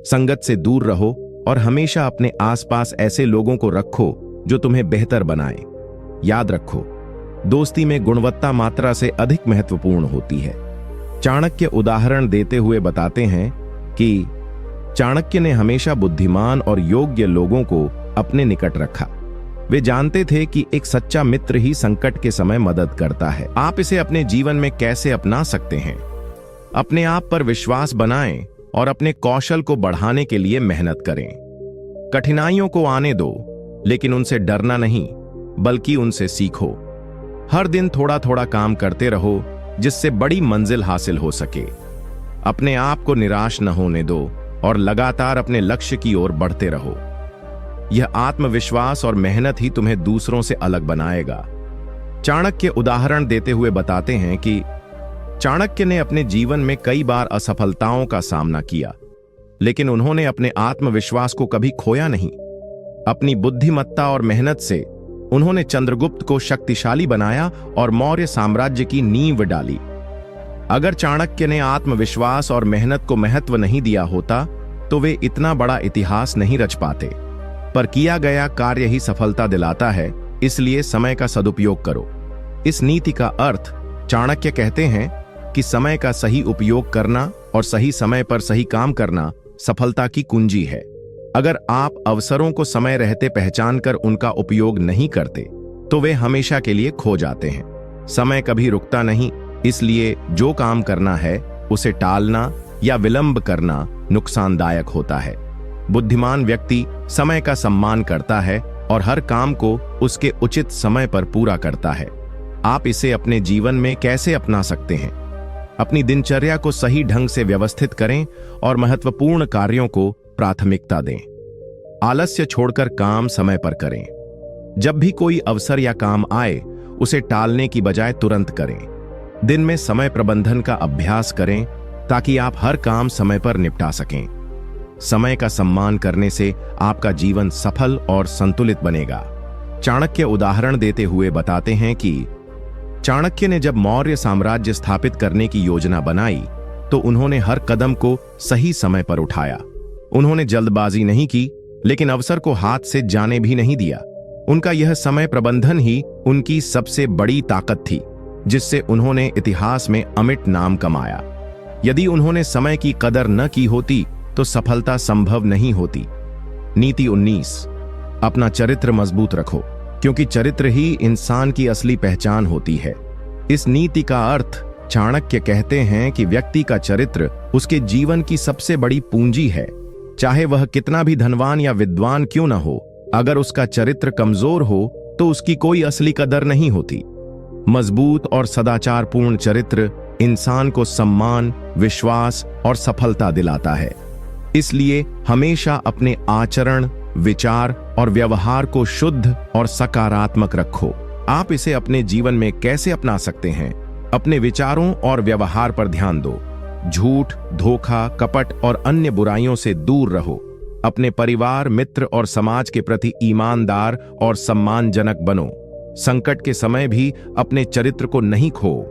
संगत से दूर रहो और हमेशा अपने आसपास ऐसे लोगों को रखो जो तुम्हें बेहतर बनाएं। याद रखो, दोस्ती में गुणवत्ता मात्रा से अधिक महत्वपूर्ण होती है। चाणक्य उदाहरण देते हुए बताते हैं कि चाणक्य ने हमेशा बुद्धिमान और योग्य लोगों को अपने निकट रखा। वे जानते थे कि एक सच्चा मित्र ही संकट के समय मदद करता है। आप इसे अपने जीवन में कैसे अपना सकते हैं? अपने आप पर विश्वास बनाएं और अपने कौशल को बढ़ाने के लिए मेहनत करें। कठिनाइयों को आने दो, लेकिन उनसे डरना नहीं, बल्कि उनसे सीखो। हर दिन थोड़ा थोड़ा काम करते रहो जिससे बड़ी मंजिल हासिल हो सके। अपने आप को निराश न होने दो और लगातार अपने लक्ष्य की ओर बढ़ते रहो। यह आत्मविश्वास और मेहनत ही तुम्हें दूसरों से अलग बनाएगा। चाणक्य उदाहरण देते हुए बताते हैं कि चाणक्य ने अपने जीवन में कई बार असफलताओं का सामना किया, लेकिन उन्होंने अपने आत्मविश्वास को कभी खोया नहीं। अपनी बुद्धिमत्ता और मेहनत से उन्होंने चंद्रगुप्त को शक्तिशाली बनाया और मौर्य साम्राज्य की नींव डाली। अगर चाणक्य ने आत्मविश्वास और मेहनत को महत्व नहीं दिया होता तो वे इतना बड़ा इतिहास नहीं रच पाते। पर किया गया कार्य ही सफलता दिलाता है, इसलिए समय का सदुपयोग करो। इस नीति का अर्थ चाणक्य कहते हैं कि समय का सही उपयोग करना और सही समय पर सही काम करना सफलता की कुंजी है। अगर आप अवसरों को समय रहते पहचानकर उनका उपयोग नहीं करते तो वे हमेशा के लिए खो जाते हैं। समय कभी रुकता नहीं, इसलिए जो काम करना है उसे टालना या विलंब करना नुकसानदायक होता है। बुद्धिमान व्यक्ति समय का सम्मान करता है और हर काम को उसके उचित समय पर पूरा करता है। आप इसे अपने जीवन में कैसे अपना सकते हैं? अपनी दिनचर्या को सही ढंग से व्यवस्थित करें और महत्वपूर्ण कार्यों को प्राथमिकता दें। आलस्य छोड़कर काम समय पर करें। जब भी कोई अवसर या काम आए उसे टालने की बजाय तुरंत करें। दिन में समय प्रबंधन का अभ्यास करें ताकि आप हर काम समय पर निपटा सकें। समय का सम्मान करने से आपका जीवन सफल और संतुलित बनेगा। चाणक्य उदाहरण देते हुए बताते हैं कि चाणक्य ने जब मौर्य साम्राज्य स्थापित करने की योजना बनाई तो उन्होंने हर कदम को सही समय पर उठाया। उन्होंने जल्दबाजी नहीं की, लेकिन अवसर को हाथ से जाने भी नहीं दिया। उनका यह समय प्रबंधन ही उनकी सबसे बड़ी ताकत थी, जिससे उन्होंने इतिहास में अमिट नाम कमाया। यदि उन्होंने समय की कदर न की होती तो सफलता संभव नहीं होती। नीति 19, अपना चरित्र मजबूत रखो, क्योंकि चरित्र ही इंसान की असली पहचान होती है। इस नीति का अर्थ चाणक्य कहते हैं कि व्यक्ति का चरित्र उसके जीवन की सबसे बड़ी पूंजी है। चाहे वह कितना भी धनवान या विद्वान क्यों न हो, अगर उसका चरित्र कमजोर हो तो उसकी कोई असली कदर नहीं होती। मजबूत और सदाचारपूर्ण चरित्र इंसान को सम्मान, विश्वास और सफलता दिलाता है। इसलिए हमेशा अपने आचरण, विचार और व्यवहार को शुद्ध और सकारात्मक रखो। आप इसे अपने जीवन में कैसे अपना सकते हैं? अपने विचारों और व्यवहार पर ध्यान दो। झूठ, धोखा, कपट और अन्य बुराइयों से दूर रहो। अपने परिवार, मित्र और समाज के प्रति ईमानदार और सम्मानजनक बनो। संकट के समय भी अपने चरित्र को नहीं खो।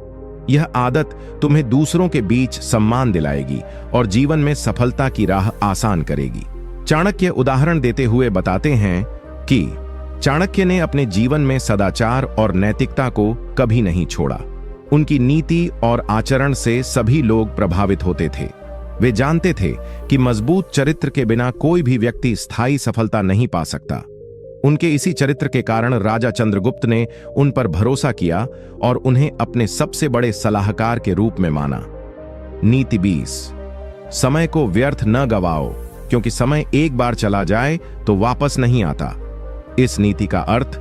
यह आदत तुम्हें दूसरों के बीच सम्मान दिलाएगी और जीवन में सफलता की राह आसान करेगी। चाणक्य उदाहरण देते हुए बताते हैं कि चाणक्य ने अपने जीवन में सदाचार और नैतिकता को कभी नहीं छोड़ा। उनकी नीति और आचरण से सभी लोग प्रभावित होते थे। वे जानते थे कि मजबूत चरित्र के बिना कोई भी व्यक्ति स्थायी सफलता नहीं पा सकता। उनके इसी चरित्र के कारण राजा चंद्रगुप्त ने उन पर भरोसा किया और उन्हें अपने सबसे बड़े सलाहकार के रूप में माना। नीति 20। समय को व्यर्थ न गवाओ, क्योंकि समय एक बार चला जाए तो वापस नहीं आता। इस नीति का अर्थ,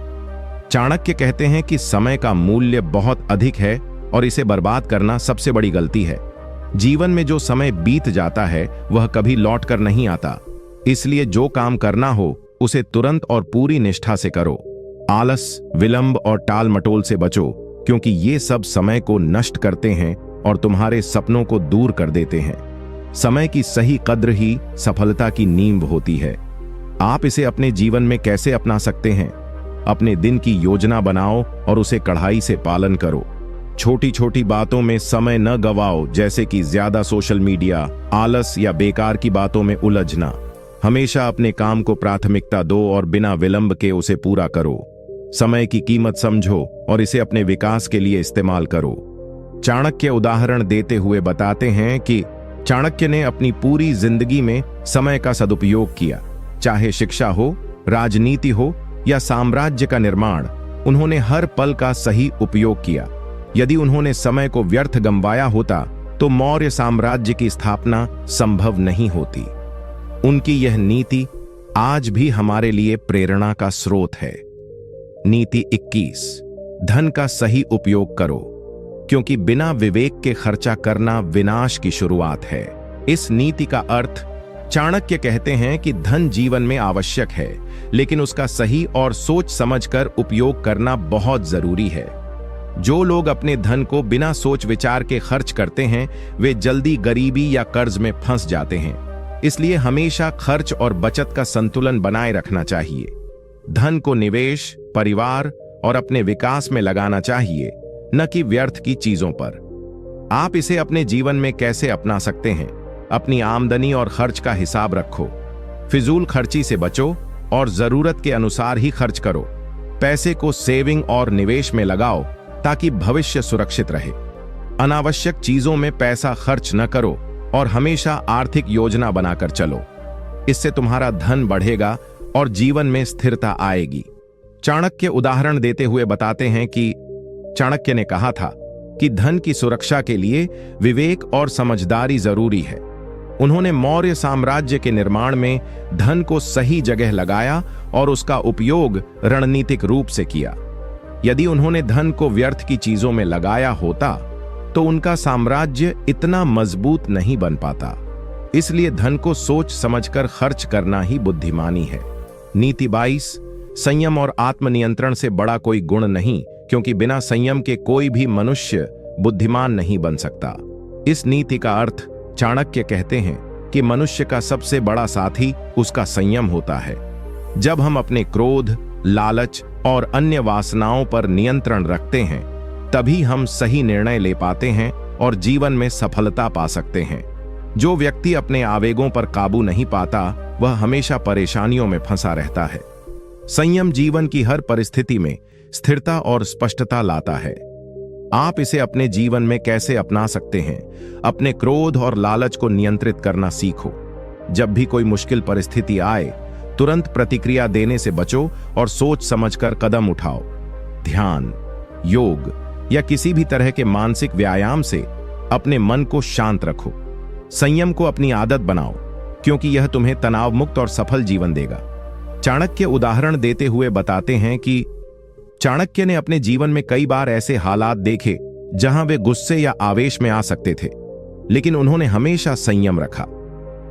चाणक्य कहते हैं कि समय का मूल्य बहुत अधिक है और इसे बर्बाद करना सबसे बड़ी गलती है। जीवन में जो समय बीत जाता है वह कभी लौट कर नहीं आता। इसलिए जो काम करना हो उसे तुरंत और पूरी निष्ठा से करो। आलस, विलंब और टाल मटोल से बचो, क्योंकि ये सब समय को नष्ट करते हैं और तुम्हारे सपनों को दूर कर देते हैं। समय की सही कद्र ही सफलता की नींव होती है। आप इसे अपने जीवन में कैसे अपना सकते हैं? अपने दिन की योजना बनाओ और उसे कड़ाई से पालन करो। छोटी छोटी बातों में समय न गवाओ, जैसे कि ज्यादा सोशल मीडिया, आलस या बेकार की बातों में उलझना। हमेशा अपने काम को प्राथमिकता दो और बिना विलंब के उसे पूरा करो। समय की कीमत समझो और इसे अपने विकास के लिए इस्तेमाल करो। चाणक्य उदाहरण देते हुए बताते हैं कि चाणक्य ने अपनी पूरी जिंदगी में समय का सदुपयोग किया। चाहे शिक्षा हो, राजनीति हो या साम्राज्य का निर्माण, उन्होंने हर पल का सही उपयोग किया। यदि उन्होंने समय को व्यर्थ गंवाया होता तो मौर्य साम्राज्य की स्थापना संभव नहीं होती। उनकी यह नीति आज भी हमारे लिए प्रेरणा का स्रोत है। नीति 21। धन का सही उपयोग करो, क्योंकि बिना विवेक के खर्चा करना विनाश की शुरुआत है। इस नीति का अर्थ, चाणक्य कहते हैं कि धन जीवन में आवश्यक है, लेकिन उसका सही और सोच समझकर उपयोग करना बहुत जरूरी है। जो लोग अपने धन को बिना सोच विचार के खर्च करते हैं वे जल्दी गरीबी या कर्ज में फंस जाते हैं। इसलिए हमेशा खर्च और बचत का संतुलन बनाए रखना चाहिए। धन को निवेश, परिवार और अपने विकास में लगाना चाहिए, न कि व्यर्थ की चीजों पर। आप इसे अपने जीवन में कैसे अपना सकते हैं? अपनी आमदनी और खर्च का हिसाब रखो। फिजूल खर्ची से बचो और जरूरत के अनुसार ही खर्च करो। पैसे को सेविंग और निवेश में लगाओ ताकि भविष्य सुरक्षित रहे। अनावश्यक चीजों में पैसा खर्च न करो और हमेशा आर्थिक योजना बनाकर चलो। इससे तुम्हारा धन बढ़ेगा और जीवन में स्थिरता आएगी। चाणक्य उदाहरण देते हुए बताते हैं कि चाणक्य ने कहा था कि धन की सुरक्षा के लिए विवेक और समझदारी जरूरी है। उन्होंने मौर्य साम्राज्य के निर्माण में धन को सही जगह लगाया और उसका उपयोग रणनीतिक रूप से किया। यदि उन्होंने धन को व्यर्थ की चीजों में लगाया होता तो उनका साम्राज्य इतना मजबूत नहीं बन पाता। इसलिए धन को सोच समझकर खर्च करना ही बुद्धिमानी है। नीति 22। संयम और आत्मनियंत्रण से बड़ा कोई गुण नहीं, क्योंकि बिना संयम के कोई भी मनुष्य बुद्धिमान नहीं बन सकता। इस नीति का अर्थ, चाणक्य कहते हैं कि मनुष्य का सबसे बड़ा साथी उसका संयम होता है। जब हम अपने क्रोध, लालच और अन्य वासनाओं पर नियंत्रण रखते हैं, तभी हम सही निर्णय ले पाते हैं और जीवन में सफलता पा सकते हैं। जो व्यक्ति अपने आवेगों पर काबू नहीं पाता, वह हमेशा परेशानियों में फंसा रहता है। संयम जीवन की हर परिस्थिति में स्थिरता और स्पष्टता लाता है। आप इसे अपने जीवन में कैसे अपना सकते हैं? अपने क्रोध और लालच को नियंत्रित करना सीखो। जब भी कोई मुश्किल परिस्थिति आए, तुरंत प्रतिक्रिया देने से बचो और सोच समझकर कदम उठाओ। ध्यान, योग या किसी भी तरह के मानसिक व्यायाम से अपने मन को शांत रखो। संयम को अपनी आदत बनाओ, क्योंकि यह तुम्हें तनाव मुक्त और सफल जीवन देगा। चाणक्य उदाहरण देते हुए बताते हैं कि चाणक्य ने अपने जीवन में कई बार ऐसे हालात देखे जहां वे गुस्से या आवेश में आ सकते थे, लेकिन उन्होंने हमेशा संयम रखा।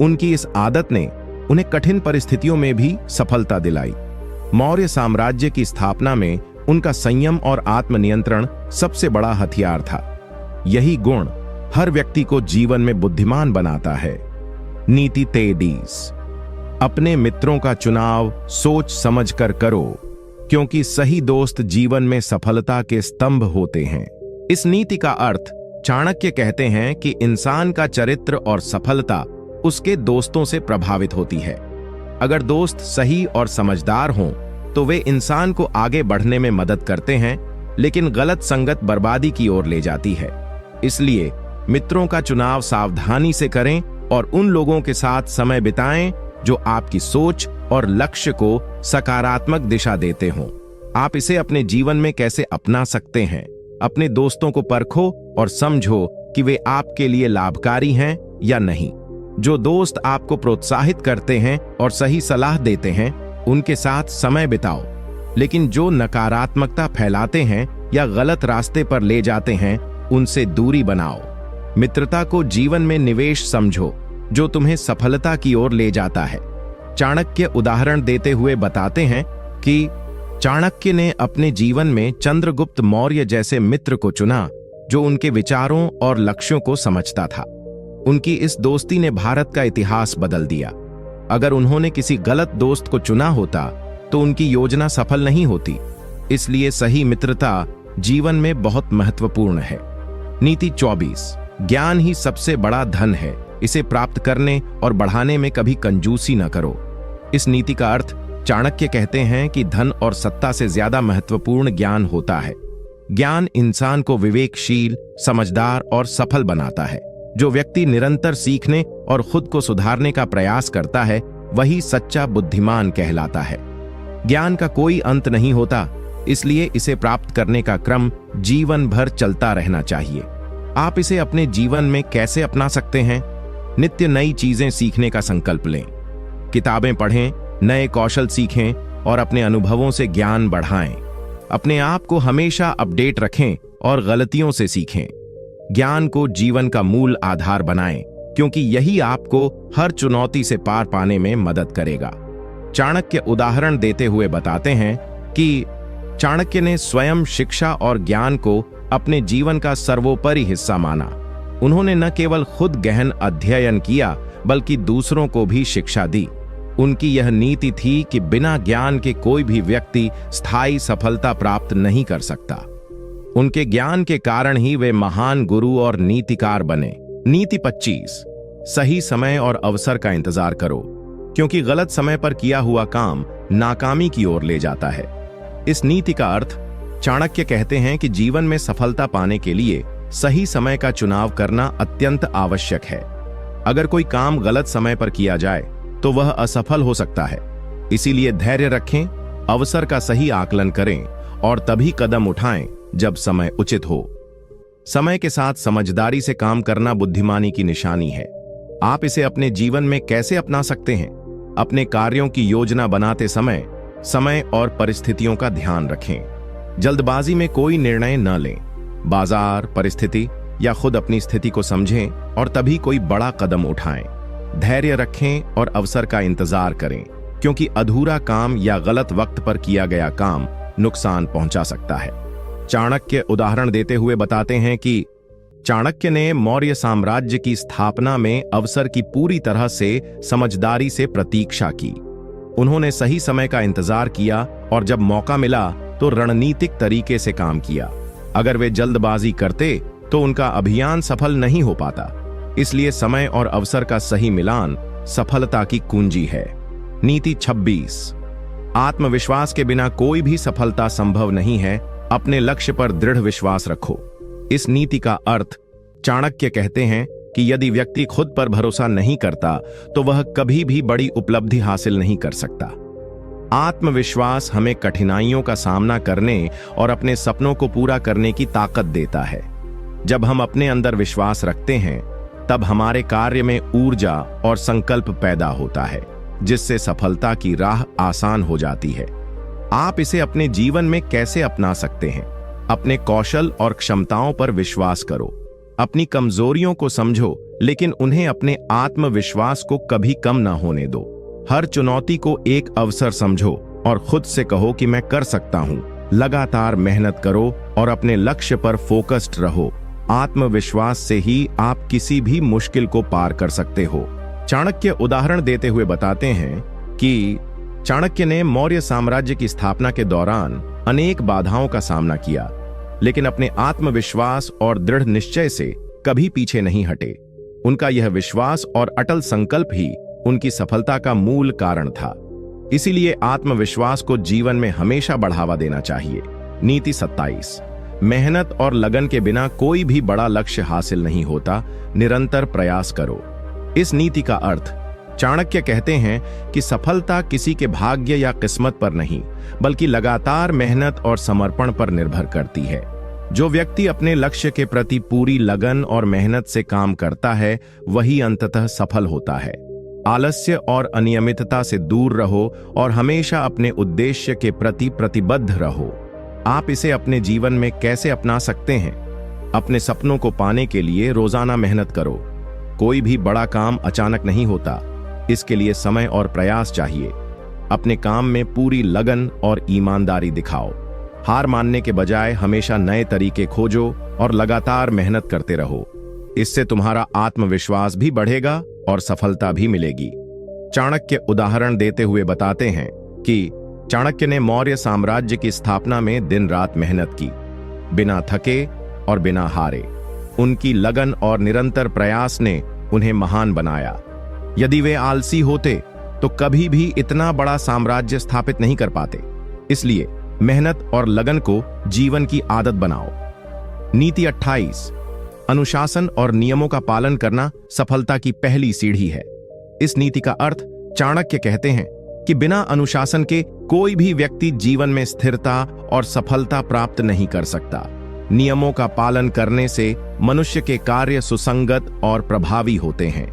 उनकी इस आदत ने उन्हें कठिन परिस्थितियों में भी सफलता दिलाई। मौर्य साम्राज्य की स्थापना में उनका संयम और आत्मनियंत्रण सबसे बड़ा हथियार था। यही गुण हर व्यक्ति को जीवन में बुद्धिमान बनाता है। नीति 23, अपने मित्रों का चुनाव सोच समझकर करो, क्योंकि सही दोस्त जीवन में सफलता के स्तंभ होते हैं। इस नीति का अर्थ चाणक्य कहते हैं कि इंसान का चरित्र और सफलता उसके दोस्तों से प्रभावित होती है। अगर दोस्त सही और समझदार हों तो वे इंसान को आगे बढ़ने में मदद करते हैं, लेकिन गलत संगत बर्बादी की ओर ले जाती है। इसलिए मित्रों का चुनाव सावधानी से करें और उन लोगों के साथ समय बिताएं जो आपकी सोच और लक्ष्य को सकारात्मक दिशा देते हों। आप इसे अपने जीवन में कैसे अपना सकते हैं? अपने दोस्तों को परखो और समझो कि वे आपके लिए लाभकारी हैं या नहीं। जो दोस्त आपको प्रोत्साहित करते हैं और सही सलाह देते हैं, उनके साथ समय बिताओ, लेकिन जो नकारात्मकता फैलाते हैं या गलत रास्ते पर ले जाते हैं, उनसे दूरी बनाओ। मित्रता को जीवन में निवेश समझो जो तुम्हें सफलता की ओर ले जाता है। चाणक्य उदाहरण देते हुए बताते हैं कि चाणक्य ने अपने जीवन में चंद्रगुप्त मौर्य जैसे मित्र को चुना जो उनके विचारों और लक्ष्यों को समझता था। उनकी इस दोस्ती ने भारत का इतिहास बदल दिया। अगर उन्होंने किसी गलत दोस्त को चुना होता तो उनकी योजना सफल नहीं होती। इसलिए सही मित्रता जीवन में बहुत महत्वपूर्ण है। नीति 24, ज्ञान ही सबसे बड़ा धन है, इसे प्राप्त करने और बढ़ाने में कभी कंजूसी न करो। इस नीति का अर्थ चाणक्य कहते हैं कि धन और सत्ता से ज्यादा महत्वपूर्ण ज्ञान होता है। ज्ञान इंसान को विवेकशील, समझदार और सफल बनाता है। जो व्यक्ति निरंतर सीखने और खुद को सुधारने का प्रयास करता है, वही सच्चा बुद्धिमान कहलाता है। ज्ञान का कोई अंत नहीं होता, इसलिए इसे प्राप्त करने का क्रम जीवन भर चलता रहना चाहिए। आप इसे अपने जीवन में कैसे अपना सकते हैं? नित्य नई चीजें सीखने का संकल्प लें। किताबें पढ़ें, नए कौशल सीखें और अपने अनुभवों से ज्ञान बढ़ाएं। अपने आप को हमेशा अपडेट रखें और गलतियों से सीखें। ज्ञान को जीवन का मूल आधार बनाएं, क्योंकि यही आपको हर चुनौती से पार पाने में मदद करेगा। चाणक्य उदाहरण देते हुए बताते हैं कि चाणक्य ने स्वयं शिक्षा और ज्ञान को अपने जीवन का सर्वोपरि हिस्सा माना। उन्होंने न केवल खुद गहन अध्ययन किया, बल्कि दूसरों को भी शिक्षा दी। उनकी यह नीति थी कि बिना ज्ञान के कोई भी व्यक्ति स्थायी सफलता प्राप्त नहीं कर सकता। उनके ज्ञान के कारण ही वे महान गुरु और नीतिकार बने। नीति 25, सही समय और अवसर का इंतजार करो, क्योंकि गलत समय पर किया हुआ काम नाकामी की ओर ले जाता है। इस नीति का अर्थ चाणक्य कहते हैं कि जीवन में सफलता पाने के लिए सही समय का चुनाव करना अत्यंत आवश्यक है। अगर कोई काम गलत समय पर किया जाए तो वह असफल हो सकता है। इसीलिए धैर्य रखें, अवसर का सही आकलन करें और तभी कदम उठाएं जब समय उचित हो। समय के साथ समझदारी से काम करना बुद्धिमानी की निशानी है। आप इसे अपने जीवन में कैसे अपना सकते हैं? अपने कार्यों की योजना बनाते समय समय और परिस्थितियों का ध्यान रखें। जल्दबाजी में कोई निर्णय न लें। बाजार, परिस्थिति या खुद अपनी स्थिति को समझें और तभी कोई बड़ा कदम उठाएं। धैर्य रखें और अवसर का इंतजार करें, क्योंकि अधूरा काम या गलत वक्त पर किया गया काम नुकसान पहुंचा सकता है। चाणक्य उदाहरण देते हुए बताते हैं कि चाणक्य ने मौर्य साम्राज्य की स्थापना में अवसर की पूरी तरह से समझदारी से प्रतीक्षा की। उन्होंने सही समय का इंतजार किया और जब मौका मिला तो रणनीतिक तरीके से काम किया। अगर वे जल्दबाजी करते तो उनका अभियान सफल नहीं हो पाता। इसलिए समय और अवसर का सही मिलान सफलता की कुंजी है। नीति 26, आत्मविश्वास के बिना कोई भी सफलता संभव नहीं है। अपने लक्ष्य पर दृढ़ विश्वास रखो। इस नीति का अर्थ चाणक्य कहते हैं कि यदि व्यक्ति खुद पर भरोसा नहीं करता तो वह कभी भी बड़ी उपलब्धि हासिल नहीं कर सकता। आत्मविश्वास हमें कठिनाइयों का सामना करने और अपने सपनों को पूरा करने की ताकत देता है। जब हम अपने अंदर विश्वास रखते हैं, तब हमारे कार्य में ऊर्जा और संकल्प पैदा होता है, जिससे सफलता की राह आसान हो जाती है। आप इसे अपने जीवन में कैसे अपना सकते हैं? अपने कौशल और क्षमताओं पर विश्वास करो। अपनी कमजोरियों को समझो, लेकिन उन्हें अपने आत्मविश्वास को कभी कम ना होने दो। हर चुनौती को एक अवसर समझो और खुद से कहो कि मैं कर सकता हूं। लगातार मेहनत करो और अपने लक्ष्य पर फोकस्ड रहो। आत्मविश्वास से ही आप किसी भी मुश्किल को पार कर सकते हो। चाणक्य उदाहरण देते हुए बताते हैं कि चाणक्य ने मौर्य साम्राज्य की स्थापना के दौरान अनेक बाधाओं का सामना किया, लेकिन अपने आत्मविश्वास और दृढ़ निश्चय से कभी पीछे नहीं हटे। उनका यह विश्वास और अटल संकल्प ही उनकी सफलता का मूल कारण था। इसीलिए आत्मविश्वास को जीवन में हमेशा बढ़ावा देना चाहिए। नीति 27। मेहनत और लगन के बिना कोई भी बड़ा लक्ष्य हासिल नहीं होता, निरंतर प्रयास करो। इस नीति का अर्थ चाणक्य कहते हैं कि सफलता किसी के भाग्य या किस्मत पर नहीं, बल्कि लगातार मेहनत और समर्पण पर निर्भर करती है। जो व्यक्ति अपने लक्ष्य के प्रति पूरी लगन और मेहनत से काम करता है, वही अंततः सफल होता है। आलस्य और अनियमितता से दूर रहो और हमेशा अपने उद्देश्य के प्रति प्रतिबद्ध रहो। आप इसे अपने जीवन में कैसे अपना सकते हैं? अपने सपनों को पाने के लिए रोजाना मेहनत करो। कोई भी बड़ा काम अचानक नहीं होता, इसके लिए समय और प्रयास चाहिए। अपने काम में पूरी लगन और ईमानदारी दिखाओ। हार मानने के बजाय हमेशा नए तरीके खोजो और लगातार मेहनत करते रहो। इससे तुम्हारा आत्मविश्वास भी बढ़ेगा और सफलता भी मिलेगी। चाणक्य उदाहरण देते हुए बताते हैं कि चाणक्य ने मौर्य साम्राज्य की स्थापना में दिन रात मेहनत की, बिना थके और बिना हारे। उनकी लगन और निरंतर प्रयास ने उन्हें महान बनाया। यदि वे आलसी होते तो कभी भी इतना बड़ा साम्राज्य स्थापित नहीं कर पाते। इसलिए मेहनत और लगन को जीवन की आदत बनाओ। नीति 28। अनुशासन और नियमों का पालन करना सफलता की पहली सीढ़ी है। इस नीति का अर्थ चाणक्य कहते हैं कि बिना अनुशासन के कोई भी व्यक्ति जीवन में स्थिरता और सफलता प्राप्त नहीं कर सकता। नियमों का पालन करने से मनुष्य के कार्य सुसंगत और प्रभावी होते हैं।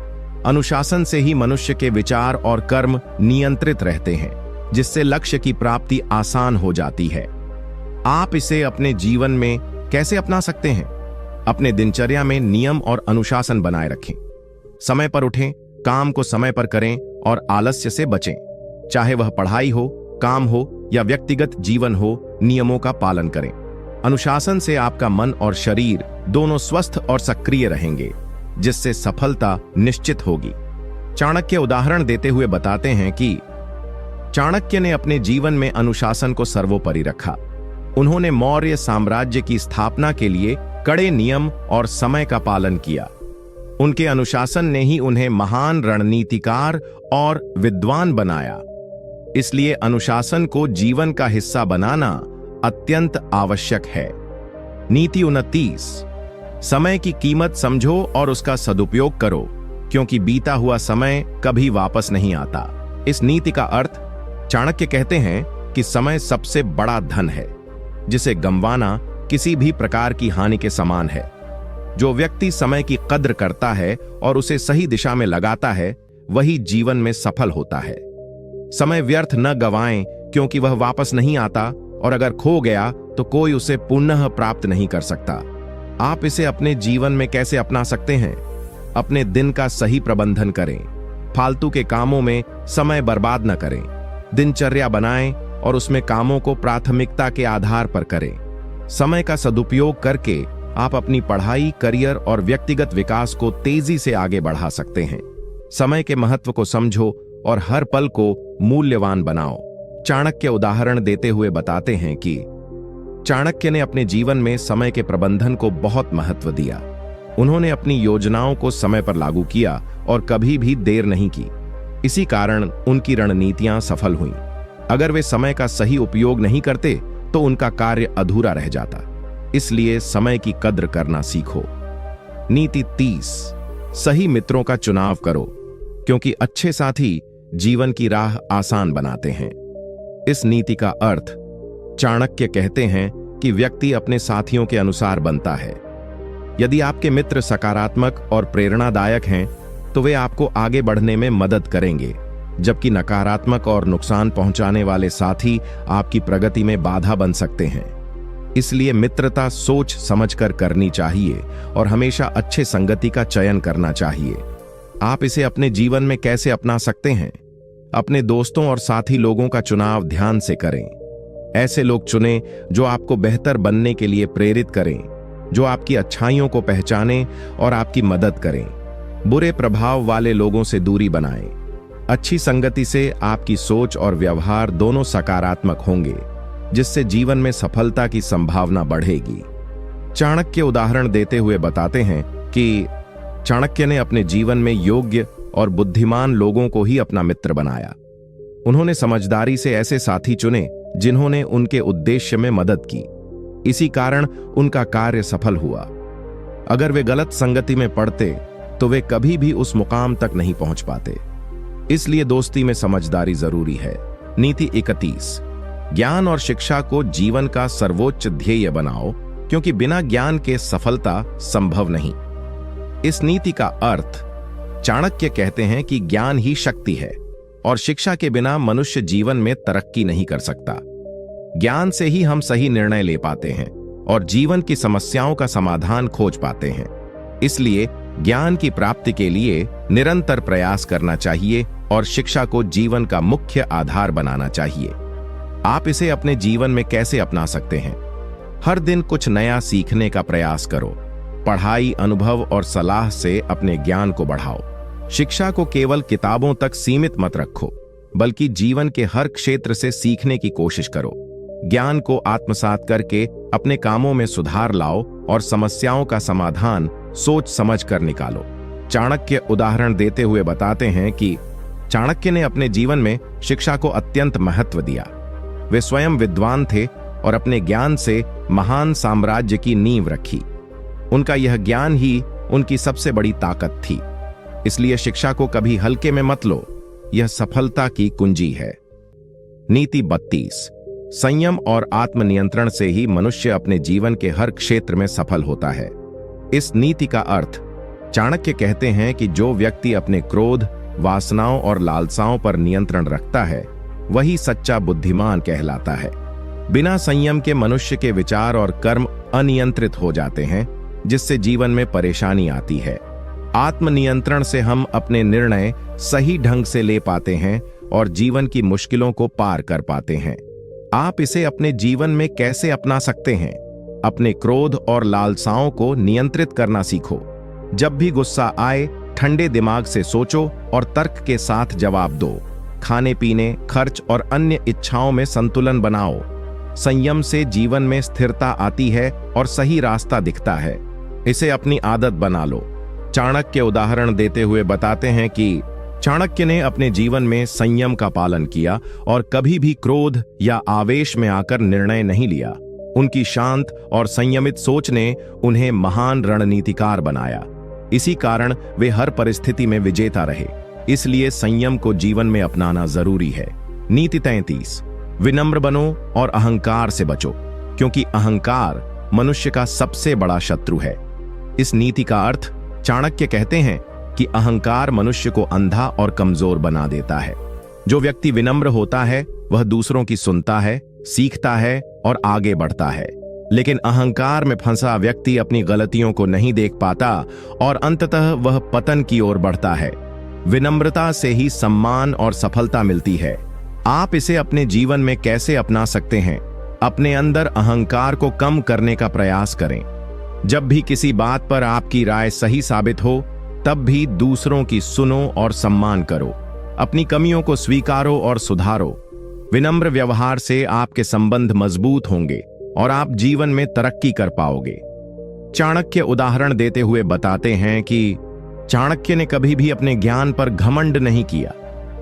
अनुशासन से ही मनुष्य के विचार और कर्म नियंत्रित रहते हैं, जिससे लक्ष्य की प्राप्ति आसान हो जाती है। आप इसे अपने जीवन में कैसे अपना सकते हैं? अपने दिनचर्या में नियम और अनुशासन बनाए रखें। समय पर उठें, काम को समय पर करें और आलस्य से बचें। चाहे वह पढ़ाई हो, काम हो या व्यक्तिगत जीवन हो, नियमों का पालन करें। अनुशासन से आपका मन और शरीर दोनों स्वस्थ और सक्रिय रहेंगे, जिससे सफलता निश्चित होगी। चाणक्य उदाहरण देते हुए बताते हैं कि चाणक्य ने अपने जीवन में अनुशासन को सर्वोपरि रखा। उन्होंने मौर्य साम्राज्य की स्थापना के लिए कड़े नियम और समय का पालन किया। उनके अनुशासन ने ही उन्हें महान रणनीतिकार और विद्वान बनाया। इसलिए अनुशासन को जीवन का हिस्सा बनाना अत्यंत आवश्यक है। नीति 29। समय की कीमत समझो और उसका सदुपयोग करो, क्योंकि बीता हुआ समय कभी वापस नहीं आता। इस नीति का अर्थ चाणक्य कहते हैं कि समय सबसे बड़ा धन है, जिसे गंवाना किसी भी प्रकार की हानि के समान है। जो व्यक्ति समय की कद्र करता है और उसे सही दिशा में लगाता है, वही जीवन में सफल होता है। समय व्यर्थ न गवाएं, क्योंकि वह वापस नहीं आता और अगर खो गया तो कोई उसे पुनः प्राप्त नहीं कर सकता। आप इसे अपने जीवन में कैसे अपना सकते हैं? अपने दिन का सही प्रबंधन करें। फालतू के कामों में समय बर्बाद न करें। दिनचर्या बनाएं और उसमें कामों को प्राथमिकता के आधार पर करें। समय का सदुपयोग करके आप अपनी पढ़ाई, करियर और व्यक्तिगत विकास को तेजी से आगे बढ़ा सकते हैं। समय के महत्व को समझो और हर पल को मूल्यवान बनाओ। चाणक्य उदाहरण देते हुए बताते हैं कि चाणक्य ने अपने जीवन में समय के प्रबंधन को बहुत महत्व दिया। उन्होंने अपनी योजनाओं को समय पर लागू किया और कभी भी देर नहीं की। इसी कारण उनकी रणनीतियां सफल हुईं। अगर वे समय का सही उपयोग नहीं करते तो उनका कार्य अधूरा रह जाता। इसलिए समय की कद्र करना सीखो। नीति 30। सही मित्रों का चुनाव करो, क्योंकि अच्छे साथी जीवन की राह आसान बनाते हैं। इस नीति का अर्थ चाणक्य कहते हैं कि व्यक्ति अपने साथियों के अनुसार बनता है। यदि आपके मित्र सकारात्मक और प्रेरणादायक हैं, तो वे आपको आगे बढ़ने में मदद करेंगे, जबकि नकारात्मक और नुकसान पहुंचाने वाले साथी आपकी प्रगति में बाधा बन सकते हैं। इसलिए मित्रता सोच समझकर करनी चाहिए और हमेशा अच्छे संगति का चयन करना चाहिए। आप इसे अपने जीवन में कैसे अपना सकते हैं? अपने दोस्तों और साथी लोगों का चुनाव ध्यान से करें। ऐसे लोग चुनें जो आपको बेहतर बनने के लिए प्रेरित करें। जो आपकी अच्छाइयों को पहचाने और आपकी मदद करें। बुरे प्रभाव वाले लोगों से दूरी बनाएं। अच्छी संगति से आपकी सोच और व्यवहार दोनों सकारात्मक होंगे, जिससे जीवन में सफलता की संभावना बढ़ेगी। चाणक्य उदाहरण देते हुए बताते हैं कि चाणक्य ने अपने जीवन में योग्य और बुद्धिमान लोगों को ही अपना मित्र बनाया। उन्होंने समझदारी से ऐसे साथी चुने जिन्होंने उनके उद्देश्य में मदद की। इसी कारण उनका कार्य सफल हुआ। अगर वे गलत संगति में पड़ते तो वे कभी भी उस मुकाम तक नहीं पहुंच पाते। इसलिए दोस्ती में समझदारी जरूरी है। नीति 31। ज्ञान और शिक्षा को जीवन का सर्वोच्च ध्येय बनाओ, क्योंकि बिना ज्ञान के सफलता संभव नहीं। इस नीति का अर्थ चाणक्य कहते हैं कि ज्ञान ही शक्ति है और शिक्षा के बिना मनुष्य जीवन में तरक्की नहीं कर सकता। ज्ञान से ही हम सही निर्णय ले पाते हैं और जीवन की समस्याओं का समाधान खोज पाते हैं। इसलिए ज्ञान की प्राप्ति के लिए निरंतर प्रयास करना चाहिए और शिक्षा को जीवन का मुख्य आधार बनाना चाहिए। आप इसे अपने जीवन में कैसे अपना सकते हैं? हर दिन कुछ नया सीखने का प्रयास करो। पढ़ाई, अनुभव और सलाह से अपने ज्ञान को बढ़ाओ। शिक्षा को केवल किताबों तक सीमित मत रखो, बल्कि जीवन के हर क्षेत्र से सीखने की कोशिश करो। ज्ञान को आत्मसात करके अपने कामों में सुधार लाओ और समस्याओं का समाधान सोच समझ कर निकालो। चाणक्य उदाहरण देते हुए बताते हैं कि चाणक्य ने अपने जीवन में शिक्षा को अत्यंत महत्व दिया। वे स्वयं विद्वान थे और अपने ज्ञान से महान साम्राज्य की नींव रखी। उनका यह ज्ञान ही उनकी सबसे बड़ी ताकत थी। इसलिए शिक्षा को कभी हल्के में मत लो, यह सफलता की कुंजी है। नीति 32। संयम और आत्मनियंत्रण से ही मनुष्य अपने जीवन के हर क्षेत्र में सफल होता है। इस नीति का अर्थ चाणक्य कहते हैं कि जो व्यक्ति अपने क्रोध, वासनाओं और लालसाओं पर नियंत्रण रखता है, वही सच्चा बुद्धिमान कहलाता है। बिना संयम के मनुष्य के विचार और कर्म अनियंत्रित हो जाते हैं, जिससे जीवन में परेशानी आती है। आत्मनियंत्रण से हम अपने निर्णय सही ढंग से ले पाते हैं और जीवन की मुश्किलों को पार कर पाते हैं। आप इसे अपने जीवन में कैसे अपना सकते हैं? अपने क्रोध और लालसाओं को नियंत्रित करना सीखो। जब भी गुस्सा आए, ठंडे दिमाग से सोचो और तर्क के साथ जवाब दो। खाने पीने, खर्च और अन्य इच्छाओं में संतुलन बनाओ। संयम से जीवन में स्थिरता आती है और सही रास्ता दिखता है। इसे अपनी आदत बना लो। चाणक्य उदाहरण देते हुए बताते हैं कि चाणक्य ने अपने जीवन में संयम का पालन किया और कभी भी क्रोध या आवेश में आकर निर्णय नहीं लिया। उनकी शांत और संयमित सोच ने उन्हें महान रणनीतिकार बनाया। इसी कारण वे हर परिस्थिति में विजेता रहे। इसलिए संयम को जीवन में अपनाना जरूरी है। नीति 33। विनम्र बनो और अहंकार से बचो, क्योंकि अहंकार मनुष्य का सबसे बड़ा शत्रु है। इस नीति का अर्थ चाणक्य कहते हैं कि अहंकार मनुष्य को अंधा और कमजोर बना देता है। जो व्यक्ति विनम्र होता है, वह दूसरों की सुनता है, सीखता है और आगे बढ़ता है। लेकिन अहंकार में फंसा व्यक्ति अपनी गलतियों को नहीं देख पाता और अंततः वह पतन की ओर बढ़ता है। विनम्रता से ही सम्मान और सफलता मिलती है। आप इसे अपने जीवन में कैसे अपना सकते हैं? अपने अंदर अहंकार को कम करने का प्रयास करें। जब भी किसी बात पर आपकी राय सही साबित हो, तब भी दूसरों की सुनो और सम्मान करो। अपनी कमियों को स्वीकारो और सुधारो। विनम्र व्यवहार से आपके संबंध मजबूत होंगे और आप जीवन में तरक्की कर पाओगे। चाणक्य उदाहरण देते हुए बताते हैं कि चाणक्य ने कभी भी अपने ज्ञान पर घमंड नहीं किया।